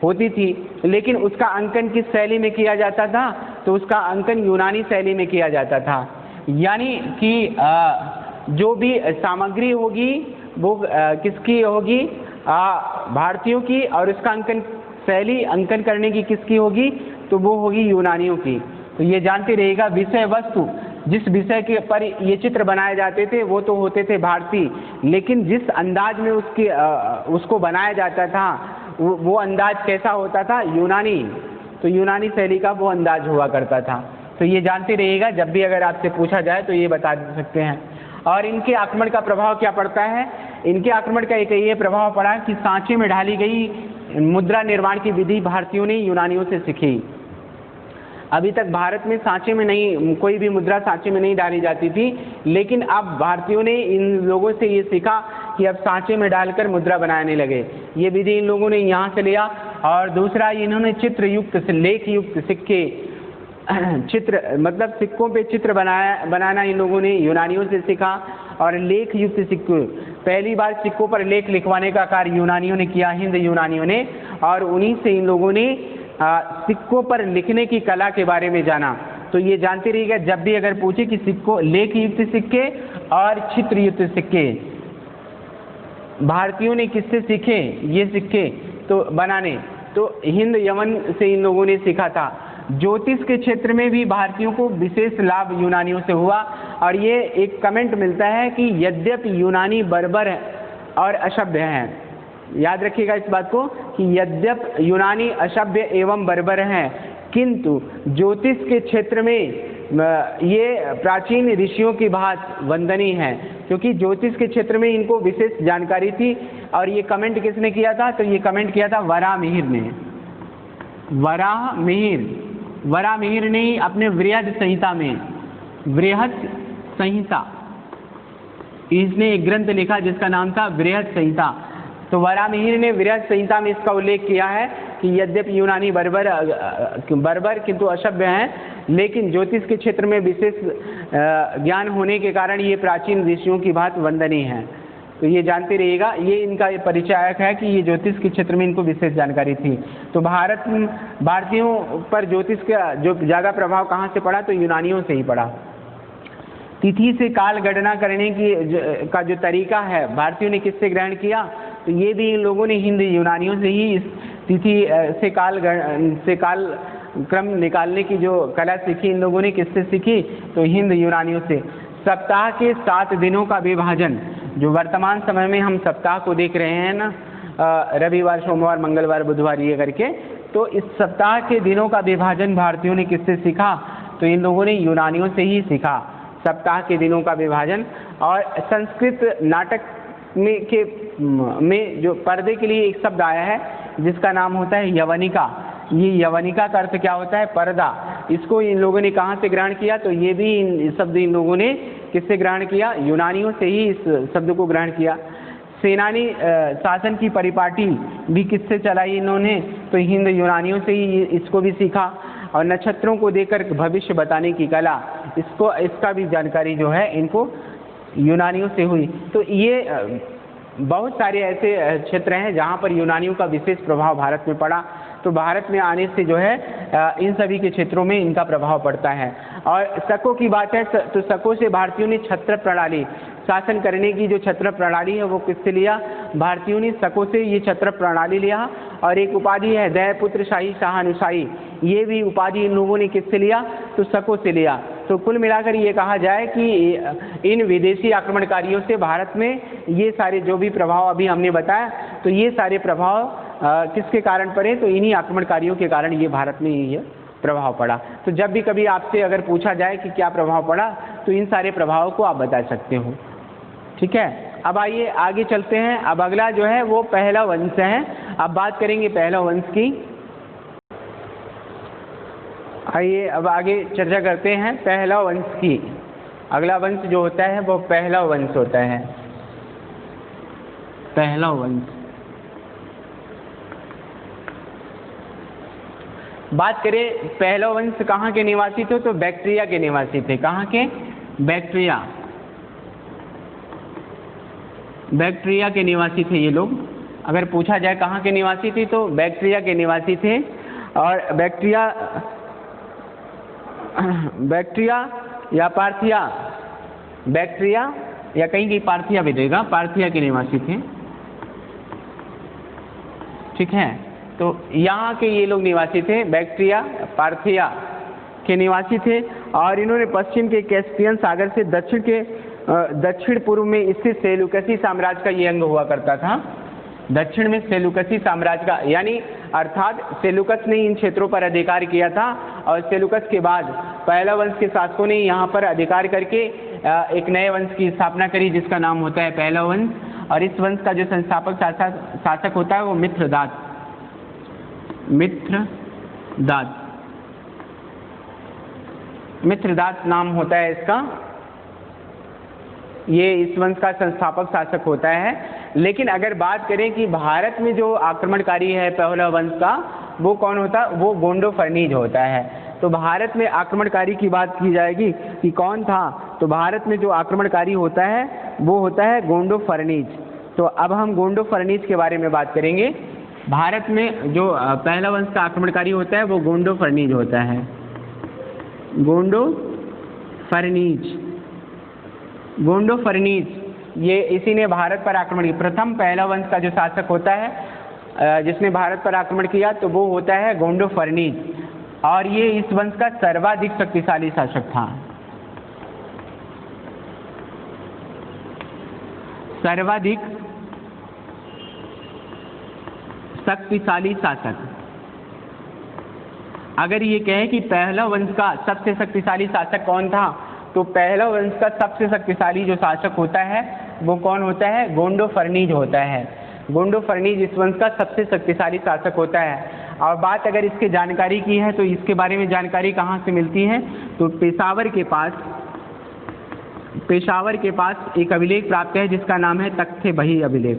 होती थी, लेकिन उसका अंकन किस शैली में किया जाता था, तो उसका अंकन यूनानी शैली में किया जाता था। यानी कि जो भी सामग्री होगी वो किसकी होगी, भारतीयों की, और उसका शैली अंकन करने की किसकी होगी, तो वो होगी यूनानियों की। तो ये जानते रहिएगा विषय वस्तु, जिस विषय के पर ये चित्र बनाए जाते थे वो तो होते थे भारतीय, लेकिन जिस अंदाज में उसको बनाया जाता था वो अंदाज कैसा होता था, यूनानी। तो यूनानी शैली का वो अंदाज हुआ करता था। तो ये जानते रहिएगा, जब भी अगर आपसे पूछा जाए तो ये बता सकते हैं। और इनके आक्रमण का प्रभाव क्या पड़ता है, इनके आक्रमण का एक ये प्रभाव पड़ा कि सांचे में ढाली गई मुद्रा निर्माण की विधि भारतीयों ने यूनानियों से सीखी। अभी तक भारत में सांचे में नहीं, कोई भी मुद्रा सांचे में नहीं डाली जाती थी, लेकिन अब भारतीयों ने इन लोगों से ये सीखा कि अब सांचे में डालकर मुद्रा बनाने लगे। ये विधि इन लोगों ने यहाँ से लिया। और दूसरा, इन्होंने चित्र युक्त लेख युक्त सिक्के, चित्र मतलब सिक्कों पे चित्र बनाना इन लोगों ने यूनानियों से सीखा। और लेख युक्त सिक्के, पहली बार सिक्कों पर लेख लिखवाने का कार्य यूनानियों ने किया, हिंद यूनानियों ने, और उन्हीं से इन लोगों ने सिक्कों पर लिखने की कला के बारे में जाना। तो ये जानते रहिएगा, जब भी अगर पूछे कि सिक्कों, लेख युक्त सिक्के और चित्र युक्त सिक्के भारतीयों ने किससे सीखे ये सिक्के तो बनाने, तो हिंद यमन से इन लोगों ने सीखा था। ज्योतिष के क्षेत्र में भी भारतीयों को विशेष लाभ यूनानियों से हुआ। और ये एक कमेंट मिलता है कि यद्यपि यूनानी बर्बर और असभ्य हैं, याद रखिएगा इस बात को कि यद्यपि यूनानी असभ्य एवं बर्बर हैं, किंतु ज्योतिष के क्षेत्र में ये प्राचीन ऋषियों की भांति वंदनीय है, क्योंकि ज्योतिष के क्षेत्र में इनको विशेष जानकारी थी। और ये कमेंट किसने किया था, तो ये कमेंट किया था वराहमिहिर ने। वराहमिहिर ने अपने वृहद संहिता में, वृहद संहिता, इसने एक ग्रंथ लिखा जिसका नाम था वृहद संहिता। तो वराहमिहिर ने वृहद संहिता में इसका उल्लेख किया है कि यद्यपि यूनानी बर्बर किंतु असभ्य हैं, लेकिन ज्योतिष के क्षेत्र में विशेष ज्ञान होने के कारण ये प्राचीन ऋषियों की भांति वंदनीय हैं। तो ये जानते रहिएगा, ये इनका परिचायक है कि ये ज्योतिष के क्षेत्र में इनको विशेष जानकारी थी। तो भारतीयों पर ज्योतिष का जो ज़्यादा प्रभाव कहाँ से पड़ा, तो यूनानियों से ही पड़ा। तिथि से काल गणना करने का जो तरीका है भारतीयों ने किससे ग्रहण किया, तो ये भी इन लोगों ने हिंद यूनानियों से ही इस तिथि से काल क्रम निकालने की जो कला सीखी, इन लोगों ने किससे सीखी, तो हिंद यूनानियों से। सप्ताह के 7 दिनों का विभाजन, जो वर्तमान समय में हम सप्ताह को देख रहे हैं ना, रविवार, सोमवार, मंगलवार, बुधवार ये करके, तो इस सप्ताह के दिनों का विभाजन भारतीयों ने किससे सीखा, तो इन लोगों ने यूनानियों से ही सीखा, सप्ताह के दिनों का विभाजन। और संस्कृत नाटक में जो पर्दे के लिए एक शब्द आया है जिसका नाम होता है यवनिका। ये यवनिका का अर्थ क्या होता है, पर्दा। इसको इन लोगों ने कहाँ से ग्रहण किया, तो ये भी शब्द इन लोगों ने किससे ग्रहण किया, यूनानियों से ही इस शब्द को ग्रहण किया। सेनानी शासन की परिपाटी भी किससे चलाई इन्होंने, तो हिंद यूनानियों से ही इसको भी सीखा। और नक्षत्रों को देखकर भविष्य बताने की कला, इसका भी जानकारी जो है इनको यूनानियों से हुई। तो ये बहुत सारे ऐसे क्षेत्र हैं जहाँ पर यूनानियों का विशेष प्रभाव भारत में पड़ा। तो भारत में आने से जो है इन सभी के क्षेत्रों में इनका प्रभाव पड़ता है। और शकों की बात है तो शकों से भारतीयों ने छत्र प्रणाली, शासन करने की जो छत्र प्रणाली है वो किससे लिया, भारतीयों ने शकों से ये छत्र प्रणाली लिया। और एक उपाधि है दैपुत्र शाही शाहानुशाही, ये भी उपाधि इन लोगों ने किससे लिया, तो शकों से लिया। तो कुल मिलाकर ये कहा जाए कि इन विदेशी आक्रमणकारियों से भारत में ये सारे जो भी प्रभाव अभी हमने बताया, तो ये सारे प्रभाव किसके कारण पड़े, तो इन्हीं आक्रमणकारियों के कारण ये भारत में ये प्रभाव पड़ा। तो जब भी कभी आपसे अगर पूछा जाए कि क्या प्रभाव पड़ा, तो इन सारे प्रभावों को आप बता सकते हो। ठीक है, अब आइए आगे चलते हैं। अब अगला जो है वो पहला वंश है। अब बात करेंगे पहला वंश की। आइए अब आगे चर्चा करते हैं पहला वंश की। अगला वंश जो होता है वो पहला वंश होता है, पहला वंश। बात करें पहला वंश कहाँ के निवासी थे, तो बैक्ट्रिया के निवासी थे। कहाँ के, बैक्ट्रिया के निवासी थे ये लोग। अगर पूछा जाए कहाँ के निवासी थे, तो बैक्ट्रिया के निवासी थे। और बैक्ट्रिया या पार्थिया, बैक्ट्रिया या कहीं की पार्थिया भी देगा, पार्थिया के निवासी थे। ठीक है, तो यहाँ के ये लोग निवासी थे, बैक्ट्रिया पार्थिया के निवासी थे। और इन्होंने पश्चिम के कैस्पियन सागर से दक्षिण पूर्व में स्थित सेलुकसी साम्राज्य का ये अंग हुआ करता था। दक्षिण में सेलुकसी साम्राज्य का, यानी अर्थात सेलुकस ने इन क्षेत्रों पर अधिकार किया था। और सेलुकस के बाद पहला वंश के शासकों ने यहाँ पर अधिकार करके एक नए वंश की स्थापना करी जिसका नाम होता है पहला वंश। और इस वंश का जो संस्थापक शासक होता है वो मित्रदात नाम होता है इसका। ये इस वंश का संस्थापक शासक होता है। लेकिन अगर बात करें कि भारत में जो आक्रमणकारी है पहला वंश का, वो कौन होता है, वो गोंडो फर्नीज होता है। तो भारत में आक्रमणकारी की बात की जाएगी कि कौन था, तो भारत में जो आक्रमणकारी होता है वो होता है गोंडो फर्नीज। तो अब हम गोंडो फर्नीज के बारे में बात करेंगे। भारत में जो पहला वंश का आक्रमणकारी होता है वो गोंडो फर्नीज होता है, गोंडो फर्नीज। ये इसी ने भारत पर आक्रमण किया। प्रथम पहला वंश का जो शासक होता है जिसने भारत पर आक्रमण किया, तो वो होता है गोंडो फर्नीज। और ये इस वंश का सर्वाधिक शक्तिशाली शासक था, सर्वाधिक शक्तिशाली शासक। अगर ये कहे कि पहला वंश का सबसे शक्तिशाली शासक कौन था, तो पहला वंश का सबसे शक्तिशाली जो शासक होता है वो कौन होता है, गोंडो फर्नीज होता है। गोंडो फर्नीज इस वंश का सबसे शक्तिशाली शासक होता है। और बात अगर इसके जानकारी की है तो इसके बारे में जानकारी कहाँ से मिलती है, तो पेशावर के पास एक अभिलेख प्राप्त है जिसका नाम है तख्ते बही अभिलेख।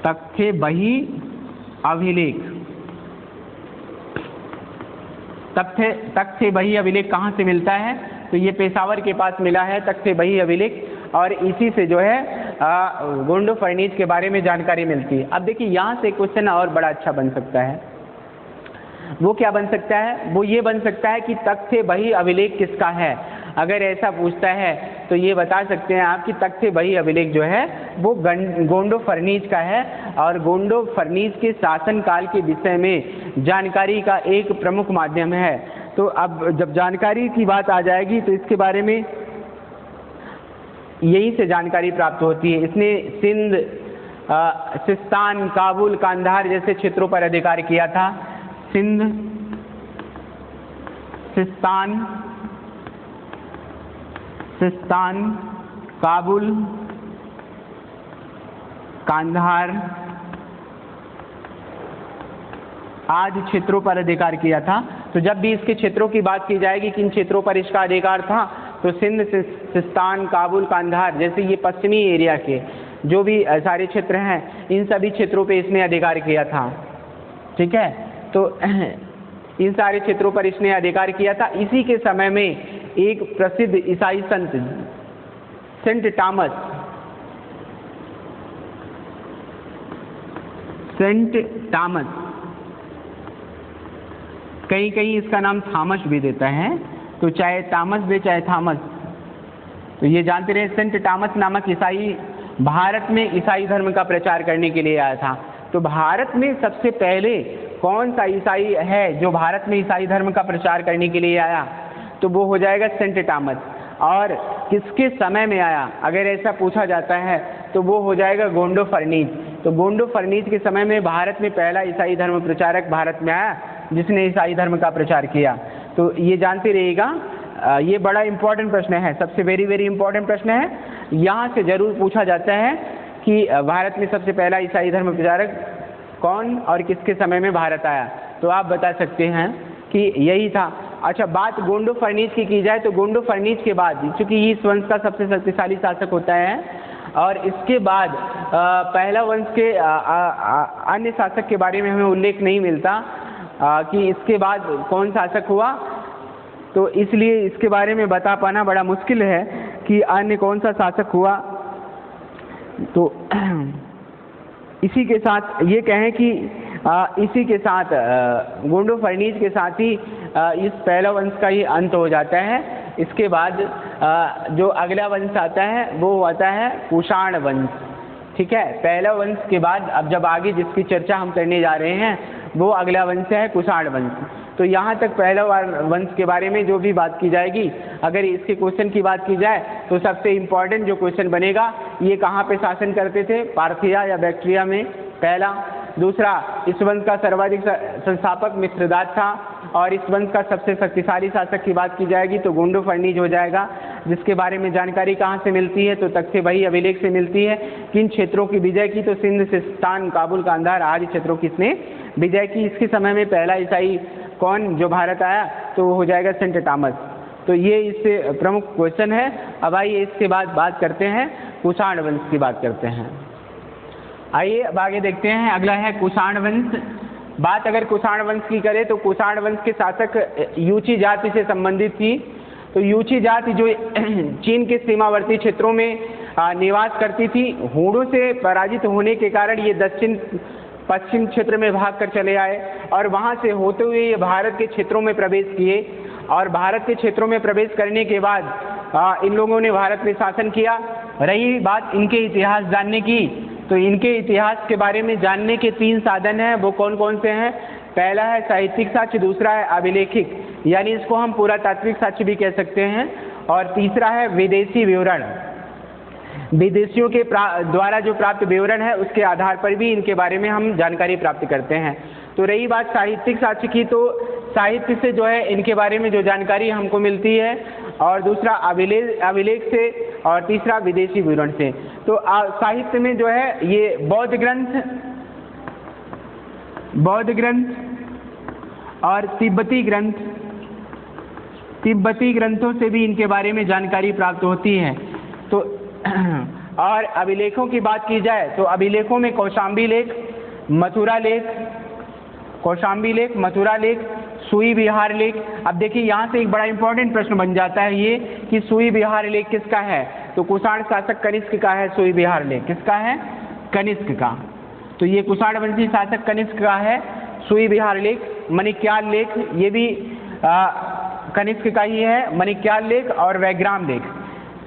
तख्ते बही अभिलेख कहाँ से मिलता है, तो ये पेशावर के पास मिला है तख्ते बही अभिलेख। और इसी से जो है गोंडो फर्नीज के बारे में जानकारी मिलती है। अब देखिए यहाँ से क्वेश्चन और बड़ा अच्छा बन सकता है। वो क्या बन सकता है? वो ये बन सकता है कि तख्त बही अभिलेख किसका है। अगर ऐसा पूछता है तो ये बता सकते हैं आप कि तख्त बही अभिलेख जो है वो गोंडो फर्नीज का है और गोंडो फर्नीज के शासनकाल के विषय में जानकारी का एक प्रमुख माध्यम है। तो अब जब जानकारी की बात आ जाएगी तो इसके बारे में यहीं से जानकारी प्राप्त होती है। इसने सिंध, सिस्तान, काबुल, कांधार जैसे क्षेत्रों पर अधिकार किया था। सिंध, सिस्तान, काबुल, कांधार आदि क्षेत्रों पर अधिकार किया था। तो जब भी इसके क्षेत्रों की बात की जाएगी किन क्षेत्रों पर इसका अधिकार था, तो सिंध, सिस्तान, काबुल, कांधार जैसे ये पश्चिमी एरिया के जो भी सारे क्षेत्र हैं इन सभी क्षेत्रों पे इसने अधिकार किया था। ठीक है, तो इन सारे क्षेत्रों पर इसने अधिकार किया था। इसी के समय में एक प्रसिद्ध ईसाई संत सेंट टॉमस, कहीं कहीं इसका नाम थॉमस भी देता है, तो चाहे टॉमस दे चाहे थॉमस, तो ये जानते रहे सेंट टॉमस नामक ईसाई भारत में ईसाई धर्म का प्रचार करने के लिए आया था। तो भारत में सबसे पहले कौन सा ईसाई है जो भारत में ईसाई धर्म का प्रचार करने के लिए आया, तो वो हो जाएगा सेंट टॉमस। और किसके समय में आया अगर ऐसा पूछा जाता है तो वो हो जाएगा गोंडो फर्नीज। तो गोंडो फर्नीज के समय में भारत में पहला ईसाई धर्म प्रचारक भारत में आया जिसने ईसाई धर्म का प्रचार किया। तो ये जानते रहिएगा, ये बड़ा इंपॉर्टेंट प्रश्न है, सबसे वेरी वेरी इंपॉर्टेंट प्रश्न है। यहाँ से जरूर पूछा जाता है कि भारत में सबसे पहला ईसाई धर्म प्रचारक कौन और किसके समय में भारत आया, तो आप बता सकते हैं कि यही था। अच्छा, बात गोंडो फर्नीज की जाए तो गोंडो फर्नीज के बाद, चूंकि ये इस वंश का सबसे शक्तिशाली शासक होता है और इसके बाद पहला वंश के अन्य शासक के बारे में हमें उल्लेख नहीं मिलता कि इसके बाद कौन शासक हुआ, तो इसलिए इसके बारे में बता पाना बड़ा मुश्किल है कि अन्य कौन सा शासक हुआ। तो इसी के साथ ये कहें कि इसी के साथ गोंडो फर्नीज के साथ ही इस पहला वंश का ही अंत हो जाता है। इसके बाद जो अगला वंश आता है वो आता है कुषाण वंश। ठीक है, पहला वंश के बाद अब जब आगे जिसकी चर्चा हम करने जा रहे हैं वो अगला वंश है कुषाण वंश। तो यहाँ तक पहला वंश के बारे में जो भी बात की जाएगी, अगर इसके क्वेश्चन की बात की जाए तो सबसे इम्पॉर्टेंट जो क्वेश्चन बनेगा, ये कहाँ पे शासन करते थे, पार्थिया या बैक्ट्रिया में, पहला। दूसरा, इस वंश का सर्वाधिक संस्थापक मित्रदात था और इस वंश का सबसे शक्तिशाली शासक की बात की जाएगी तो गोंडो फर्नीज हो जाएगा, जिसके बारे में जानकारी कहाँ से मिलती है, तो तख्त बही अभिलेख से मिलती है। किन क्षेत्रों की विजय की, तो सिंध, सिस्तान, काबुल, कांधार आदि क्षेत्रों की इसने विजय की। इसके समय में पहला ईसाई कौन जो भारत आया, तो वो हो जाएगा सेंट टॉमस। तो ये इससे प्रमुख क्वेश्चन है। अब आइए इसके बाद बात करते हैं कुषाण वंश की बात करते हैं। आइए अब आगे देखते हैं, अगला है कुषाण वंश। बात अगर कुषाण वंश की करें तो कुषाण वंश के शासक यूची जाति से संबंधित थी। तो यूची जाति जो चीन के सीमावर्ती क्षेत्रों में निवास करती थी, हूणों से पराजित होने के कारण ये दक्षिण पश्चिम क्षेत्र में भाग कर चले आए और वहाँ से होते हुए ये भारत के क्षेत्रों में प्रवेश किए और भारत के क्षेत्रों में प्रवेश करने के बाद इन लोगों ने भारत में शासन किया। रही बात इनके इतिहास जानने की, तो इनके इतिहास के बारे में जानने के 3 साधन हैं। वो कौन कौन से हैं? पहला है साहित्यिक साक्ष्य, दूसरा है अभिलेखिक, यानी इसको हम पुरातात्विक साक्ष्य भी कह सकते हैं, और तीसरा है विदेशी विवरण। विदेशियों के द्वारा जो प्राप्त विवरण है उसके आधार पर भी इनके बारे में हम जानकारी प्राप्त करते हैं। तो रही बात साहित्यिक साक्ष्य की, तो साहित्य से जो है इनके बारे में जो जानकारी हमको मिलती है, और दूसरा अभिलेख से, और तीसरा विदेशी विवरण से। तो साहित्य में जो है ये बौद्ध ग्रंथ और तिब्बती ग्रंथों से भी इनके बारे में जानकारी प्राप्त होती है। तो और अभिलेखों की बात की जाए तो अभिलेखों में कौशाम्बी लेख, मथुरा लेख, सुई विहार लेख। अब देखिए यहाँ से एक बड़ा इंपॉर्टेंट प्रश्न बन जाता है ये कि सुई विहार लेख किसका है। तो कुषाण शासक कनिष्क का है सुई-विहार लेख। किसका है? कनिष्क का। तो ये कुषाण वंशी शासक कनिष्क का है सुई-विहार लेख। मणिक्याल लेख ये भी कनिष्क का ही है, मणिक्याल लेख और वैग्राम लेख,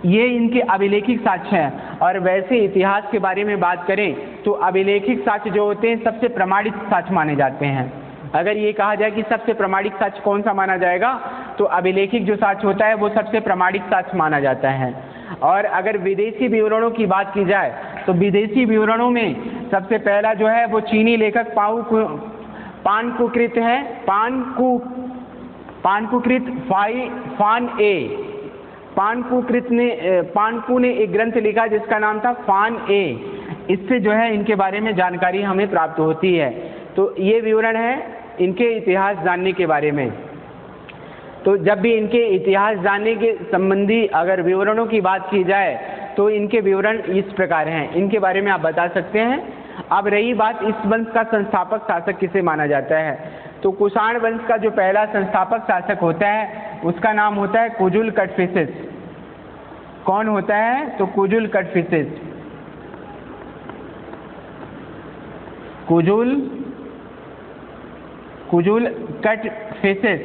ये इनके अभिलेखिक साक्ष्य हैं। और वैसे इतिहास के बारे में बात करें तो अभिलेखिक साक्ष्य जो होते हैं सबसे प्रमाणित साक्ष्य माने जाते हैं। अगर ये कहा जाए कि सबसे प्रमाणिक साक्ष्य कौन सा माना जाएगा, तो अभिलेखिक जो साक्ष्य होता है वो सबसे प्रमाणिक साक्ष्य माना जाता है। और अगर विदेशी विवरणों की बात की जाए तो विदेशी विवरणों में सबसे पहला जो है वो चीनी लेखक पानकुकृत है। पानकुकृत पानकू ने एक ग्रंथ लिखा जिसका नाम था फान ए। इससे जो है इनके बारे में जानकारी हमें प्राप्त होती है। तो ये विवरण है इनके इतिहास जानने के बारे में। तो जब भी इनके इतिहास जानने के संबंधी अगर विवरणों की बात की जाए तो इनके विवरण इस प्रकार हैं, इनके बारे में आप बता सकते हैं। अब रही बात इस वंश का संस्थापक शासक किसे माना जाता है, तो कुषाण वंश का जो पहला संस्थापक शासक होता है उसका नाम होता है कुजुल कटफिसेस। कौन होता है? तो कुजुल कटफिसेस। कुजुल कटफिसेस।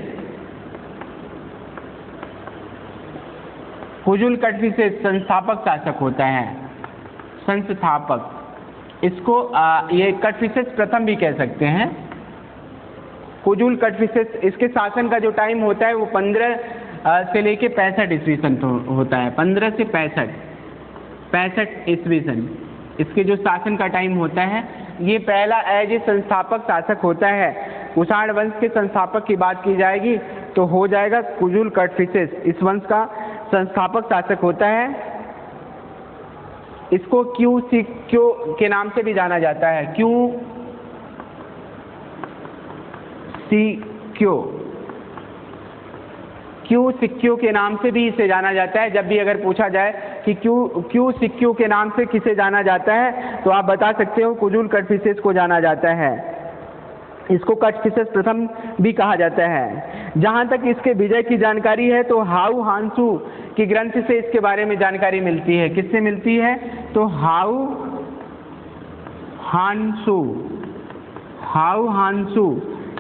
कुजुल कटफिसेस संस्थापक शासक होता है, संस्थापक। इसको ये कटफिसेस प्रथम भी कह सकते हैं। कुजुल कटफिसेस, इसके शासन का जो टाइम होता है वो 15 से लेके 65 ईस्वी सन होता है। 15 से 65 ईस्वी सन इसके जो शासन का टाइम होता है। ये पहला एज ए संस्थापक शासक होता है। कुषाण वंश के संस्थापक की बात की जाएगी तो हो जाएगा कुजुल कटफिसेस, इस वंश का संस्थापक शासक होता है। इसको क्यू सिक्क्यो के नाम से भी जाना जाता है। क्यू सिक्क्यो के नाम से भी इसे जाना जाता है। जब भी अगर पूछा जाए कि क्यू सिक्क्यो के नाम से किसे जाना जाता है तो आप बता सकते हो कुजुल कटफिसेस को जाना जाता है। इसको कटफिसेस प्रथम भी कहा जाता है। जहाँ तक इसके विजय की जानकारी है तो हाउ हांसू की ग्रंथ से इसके बारे में जानकारी मिलती है। किससे मिलती है? तो हाउ हांसू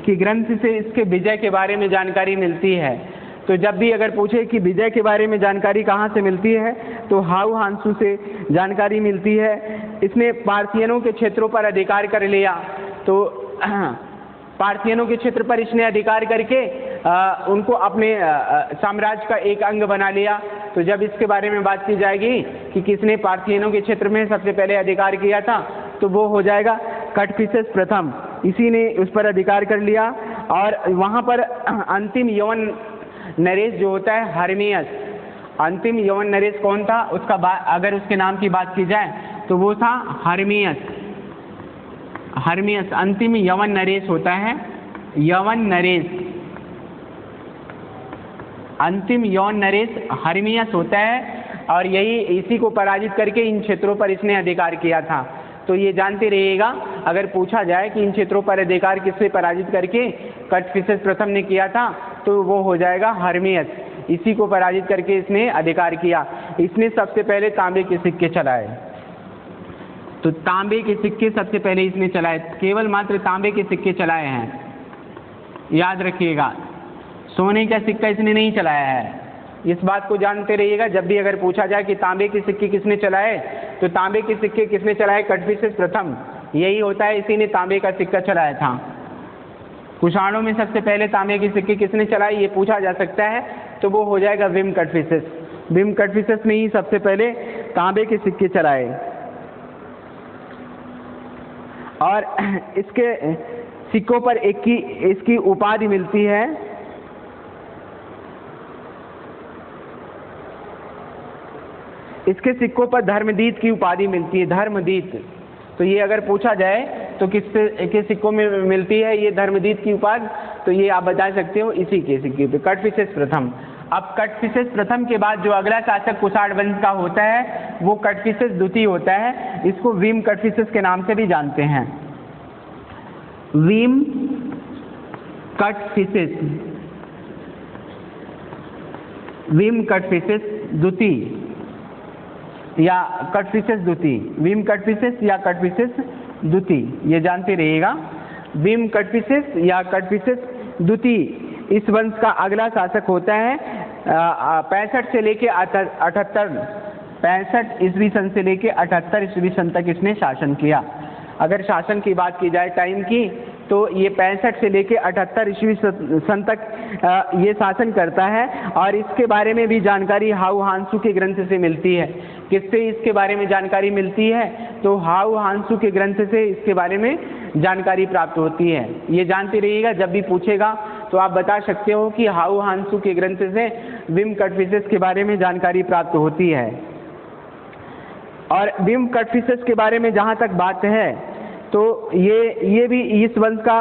की ग्रंथ से इसके विजय के बारे में जानकारी मिलती है। तो जब भी अगर पूछे कि विजय के बारे में जानकारी कहाँ से मिलती है तो हाउ हांसू से जानकारी मिलती है। इसने पार्थियनों के क्षेत्रों पर अधिकार कर लिया। तो पार्थियनों के क्षेत्र पर इसने अधिकार करके उनको अपने साम्राज्य का एक अंग बना लिया। तो जब इसके बारे में बात की जाएगी कि किसने पार्थियनों के क्षेत्र में सबसे पहले अधिकार किया था तो वो हो जाएगा कटफिसेस प्रथम। इसी ने उस पर अधिकार कर लिया। और वहाँ पर अंतिम यवन नरेश जो होता है हर्मियस, अंतिम यवन नरेश कौन था उसका अगर उसके नाम की बात की जाए तो वो था हर्मियस। अंतिम यवन नरेश होता है, यवन नरेश, अंतिम यवन नरेश हर्मियस होता है। और यही इसी को पराजित करके इन क्षेत्रों पर इसने अधिकार किया था। तो ये जानते रहिएगा, अगर पूछा जाए कि इन क्षेत्रों पर अधिकार किससे पराजित करके कटफिसेस प्रथम ने किया था तो वो हो जाएगा हर्मियस। इसी को पराजित करके इसने अधिकार किया। इसने सबसे पहले तांबे के सिक्के चलाए। तो तांबे के सिक्के सबसे पहले इसने चलाए, केवल मात्र तांबे के सिक्के चलाए हैं, याद रखिएगा। सोने का सिक्का इसने नहीं चलाया है, इस बात को जानते रहिएगा। जब भी अगर पूछा जाए कि तांबे के सिक्के किसने चलाए तो तांबे के सिक्के किसने चलाए? कटफिसेस प्रथम, यही होता है, इसी ने तांबे का सिक्का चलाया था। कुषाणों में सबसे पहले तांबे के सिक्के किसने चलाए ये पूछा जा सकता है तो वो हो जाएगा विम कटफिसेस। विम कटफिसेस ने ही सबसे पहले तांबे के सिक्के चलाए। और इसके सिक्कों पर इसकी उपाधि मिलती है, इसके सिक्कों पर धर्मदीत की उपाधि मिलती है, धर्मदीत। तो ये अगर पूछा जाए तो किसके सिक्कों में मिलती है ये धर्मदीत की उपाधि, तो ये आप बता सकते हो इसी के सिक्के पे, कटफिसेस प्रथम। अब कटफिसेस प्रथम के बाद जो अगला शासक कुषाण वंश का होता है वो कटफिसेस द्वितीय होता है। इसको वीम कटफिसेस के नाम से भी जानते हैं, वीम कटफिसेस, वीम कटफिसेस द्वितीय। या कटफिसेस द्वितीय, भीम कटफिसेस या कटफिसेस द्वितीय, ये जानते रहिएगा। भीम कटफिसेस या कटफिसेस द्वितीय इस वंश का अगला शासक होता है 65 से लेके 78, 65 ईस्वी सन से लेके 78 ईस्वी सन तक इसने शासन किया। अगर शासन की बात की जाए टाइम की, तो ये 65 से लेके 78 ईस्वी सन तक ये शासन करता है। और इसके बारे में भी जानकारी हाउ हांसू के ग्रंथ से मिलती है। किससे इसके बारे में जानकारी मिलती है? तो हाउ हांसू के ग्रंथ से इसके बारे में जानकारी प्राप्त होती है। ये जानते रहिएगा, जब भी पूछेगा तो आप बता सकते हो कि हाउ हांसू के ग्रंथ से भीम कटफिसेस के बारे में जानकारी प्राप्त होती है। और भीम कटफिसेस के बारे में जहाँ तक बात है, तो ये भी इस वंश का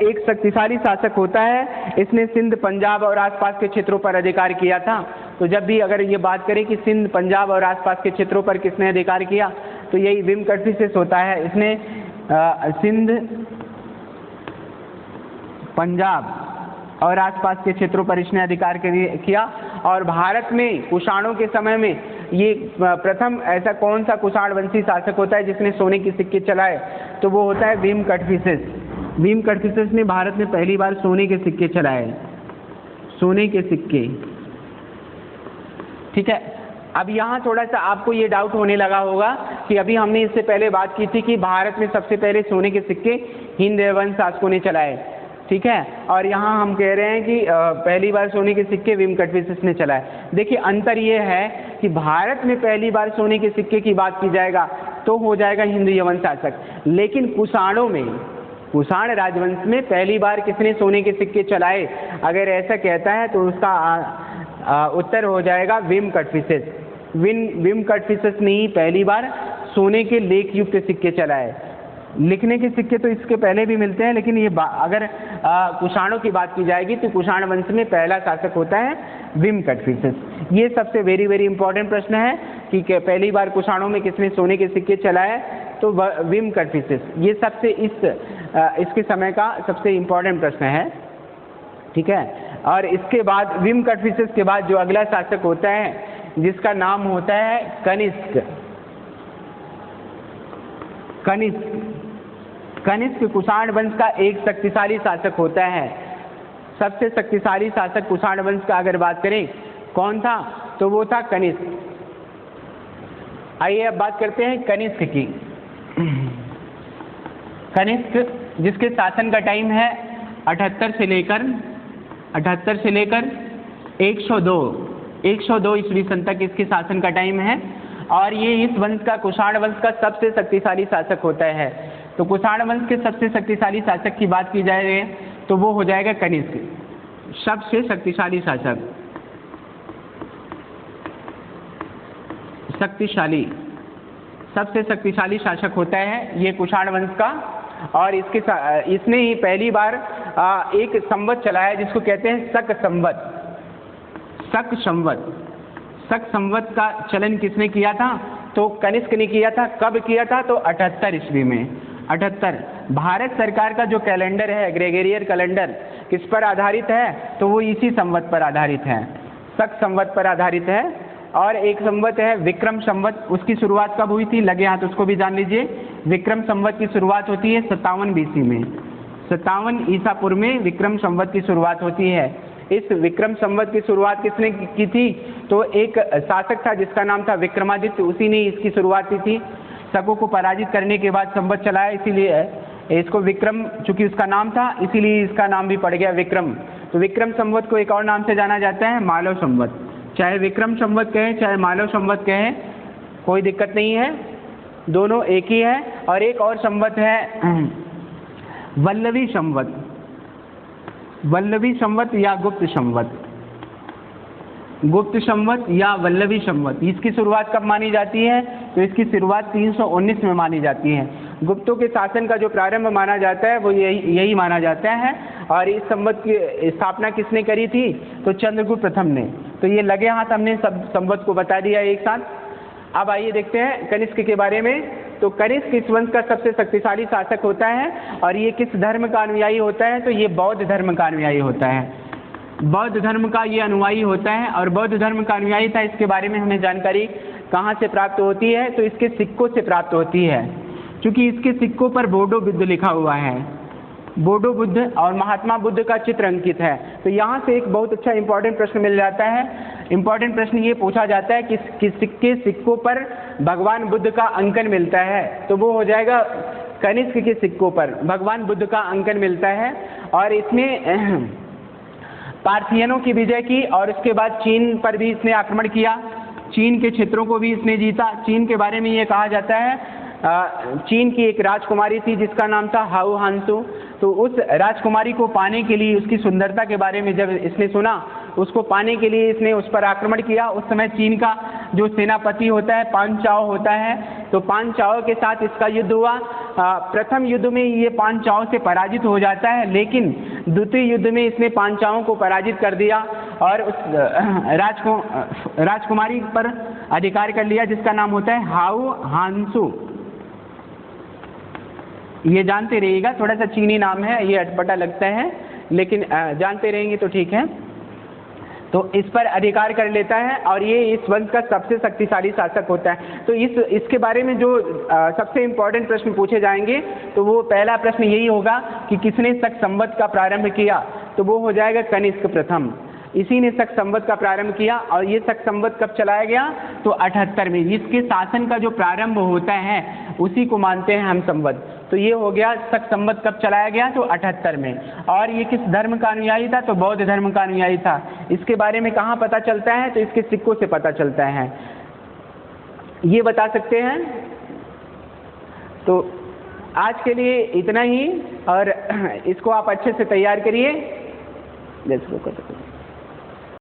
एक शक्तिशाली शासक होता है। इसने सिंध, पंजाब और आसपास के क्षेत्रों पर अधिकार किया था। तो जब भी अगर ये बात करें कि सिंध, पंजाब और आसपास के क्षेत्रों पर किसने अधिकार किया, तो यही भीम कटफिसेस होता है। इसने सिंध, पंजाब और आसपास के क्षेत्रों पर इसने अधिकार किया। और भारत में कुषाणों के समय में ये प्रथम ऐसा कौन सा कुषाण वंशी शासक होता है जिसने सोने के सिक्के चलाए? तो वो होता है भीम कटफिसेस। भीम कटफिसेस ने भारत में पहली बार सोने के सिक्के चलाए, सोने के सिक्के। ठीक है, अब यहाँ थोड़ा सा आपको ये डाउट होने लगा होगा कि अभी हमने इससे पहले बात की थी कि भारत में सबसे पहले सोने के सिक्के हिंद वंश शासकों ने चलाए। ठीक है, और यहाँ हम कह रहे हैं कि पहली बार सोने के सिक्के भीम कटफिसेस ने चलाए। देखिए अंतर ये है कि भारत में पहली बार सोने के सिक्के की बात की जाएगा तो हो जाएगा हिंद यवन शासक, लेकिन कुषाणों में, कुषाण राजवंश में पहली बार किसने सोने के सिक्के चलाए? अगर ऐसा कहता है तो उसका उत्तर हो जाएगा भीम कटफिसेस। भीम कटफिसेस ने ही पहली बार सोने के लेख युक्त सिक्के चलाए। लिखने के सिक्के तो इसके पहले भी मिलते हैं, लेकिन ये अगर कुषाणों की बात की जाएगी तो कुषाण वंश में पहला शासक होता है भीम कटफिसेस। ये सबसे वेरी वेरी इंपॉर्टेंट प्रश्न है कि पहली बार कुषाणों में किसने सोने के सिक्के चलाए? तो भीम कटफिसेस। ये सबसे इसके समय का सबसे इंपॉर्टेंट प्रश्न है। ठीक है, और इसके बाद भीम कटफिसेस के बाद जो अगला शासक होता है जिसका नाम होता है कनिष्क। कनिष्क कुषाण वंश का एक शक्तिशाली शासक होता है। सबसे शक्तिशाली शासक कुषाण वंश का अगर बात करें कौन था, तो वो था कनिष्क। आइए अब बात करते हैं कनिष्क की। कनिष्क जिसके शासन का टाइम है 78 से लेकर 102 ईस्वी सन तक इसके शासन का टाइम है। और ये इस वंश का, कुषाण वंश का सबसे शक्तिशाली शासक होता है। तो कुषाण वंश के सबसे शक्तिशाली शासक की बात की जाए तो वो हो जाएगा कनिष्क, सबसे शक्तिशाली शासक। सबसे शक्तिशाली शासक होता है ये कुषाण वंश का। और इसने ही पहली बार एक संवत चलाया जिसको कहते हैं शक संवत का चलन किसने किया था? तो कनिष्क ने किया था। कब किया था? तो 78 ईस्वी में। 78 भारत सरकार का जो कैलेंडर है, ग्रेगोरियन कैलेंडर, किस पर आधारित है? तो वो इसी संवत पर आधारित है, शक संवत पर आधारित है। और एक संवत है विक्रम संवत, उसकी शुरुआत कब हुई थी? लगे हाथ उसको भी जान लीजिए। विक्रम संवत की शुरुआत होती है 57 BC में, 57 ईसा पूर्व में विक्रम संवत की शुरुआत होती है। इस विक्रम संवत की शुरुआत किसने की थी? तो एक शासक था जिसका नाम था विक्रमादित्य, उसी ने इसकी शुरुआत की थी। शकों को पराजित करने के बाद संवत चलाया, इसीलिए इसको विक्रम, चूंकि उसका नाम था इसीलिए इसका नाम भी पड़ गया विक्रम। तो विक्रम संवत को एक और नाम से जाना जाता है मालव संवत। चाहे विक्रम संवत कहें चाहे मालव संवत कहें, कोई दिक्कत नहीं है, दोनों एक ही है। और एक और संवत है वल्लवी संवत या गुप्त संवत या वल्लवी संवत। इसकी शुरुआत कब मानी जाती है? तो इसकी शुरुआत 319 में मानी जाती है। गुप्तों के शासन का जो प्रारंभ माना जाता है वो यही माना जाता है। और इस संवत की स्थापना किसने करी थी? तो चंद्रगुप्त प्रथम ने। तो ये लगे हाथ हमने सब संवत को बता दिया एक साथ। अब आइए देखते हैं कनिष्क के बारे में। तो कनिष्क इस वंश का सबसे शक्तिशाली शासक होता है। और ये किस धर्म का अनुयायी होता है? तो ये बौद्ध धर्म का अनुयायी होता है। बौद्ध धर्म का ये अनुयायी होता है। और बौद्ध धर्म का अनुयायी था, इसके बारे में हमें जानकारी कहाँ से प्राप्त होती है? तो इसके सिक्कों से प्राप्त होती है, क्योंकि इसके सिक्कों पर बोडो बुद्ध लिखा हुआ है, बोडो बुद्ध और महात्मा बुद्ध का चित्र अंकित है। तो यहाँ से एक बहुत अच्छा इंपॉर्टेंट प्रश्न मिल जाता है। इंपॉर्टेंट प्रश्न ये पूछा जाता है कि किसके सिक्कों पर भगवान बुद्ध का अंकन मिलता है? तो वो हो जाएगा कनिष्क के सिक्कों पर भगवान बुद्ध का अंकन मिलता है। और इसमें पार्थियनों की विजय की और उसके बाद चीन पर भी इसने आक्रमण किया, चीन के क्षेत्रों को भी इसने जीता। चीन के बारे में ये कहा जाता है, चीन की एक राजकुमारी थी जिसका नाम था हाउ हांसू। तो उस राजकुमारी को पाने के लिए, उसकी सुंदरता के बारे में जब इसने सुना, उसको पाने के लिए इसने उस पर आक्रमण किया। उस समय चीन का जो सेनापति होता है पांचाओ होता है, तो पांचाओ के साथ इसका युद्ध हुआ। प्रथम युद्ध में ये पांचाओ से पराजित हो जाता है, लेकिन द्वितीय युद्ध में इसने पांचाओं को पराजित कर दिया और उस राजकुमारी पर अधिकार कर लिया जिसका नाम होता है हाउ हांसू। ये जानते रहिएगा, थोड़ा सा चीनी नाम है, ये अटपटा लगता है, लेकिन जानते रहेंगे तो ठीक है। तो इस पर अधिकार कर लेता है और ये इस वंश का सबसे शक्तिशाली शासक होता है। तो इसके बारे में जो सबसे इम्पोर्टेंट प्रश्न पूछे जाएंगे, तो वो पहला प्रश्न यही होगा कि किसने शक संवत का प्रारंभ किया? तो वो हो जाएगा कनिष्क प्रथम, इसी ने शक संवत का प्रारंभ किया। और ये शक संवत कब चलाया गया? तो 78 में। इसके शासन का जो प्रारंभ होता है उसी को मानते हैं हम संवत। तो ये हो गया शक संवत कब चलाया गया? तो 78 में। और ये किस धर्म का अनुयायी था? तो बौद्ध धर्म का अनुयायी था। इसके बारे में कहाँ पता चलता है? तो इसके सिक्कों से पता चलता है, ये बता सकते हैं। तो आज के लिए इतना ही, और इसको आप अच्छे से तैयार करिए।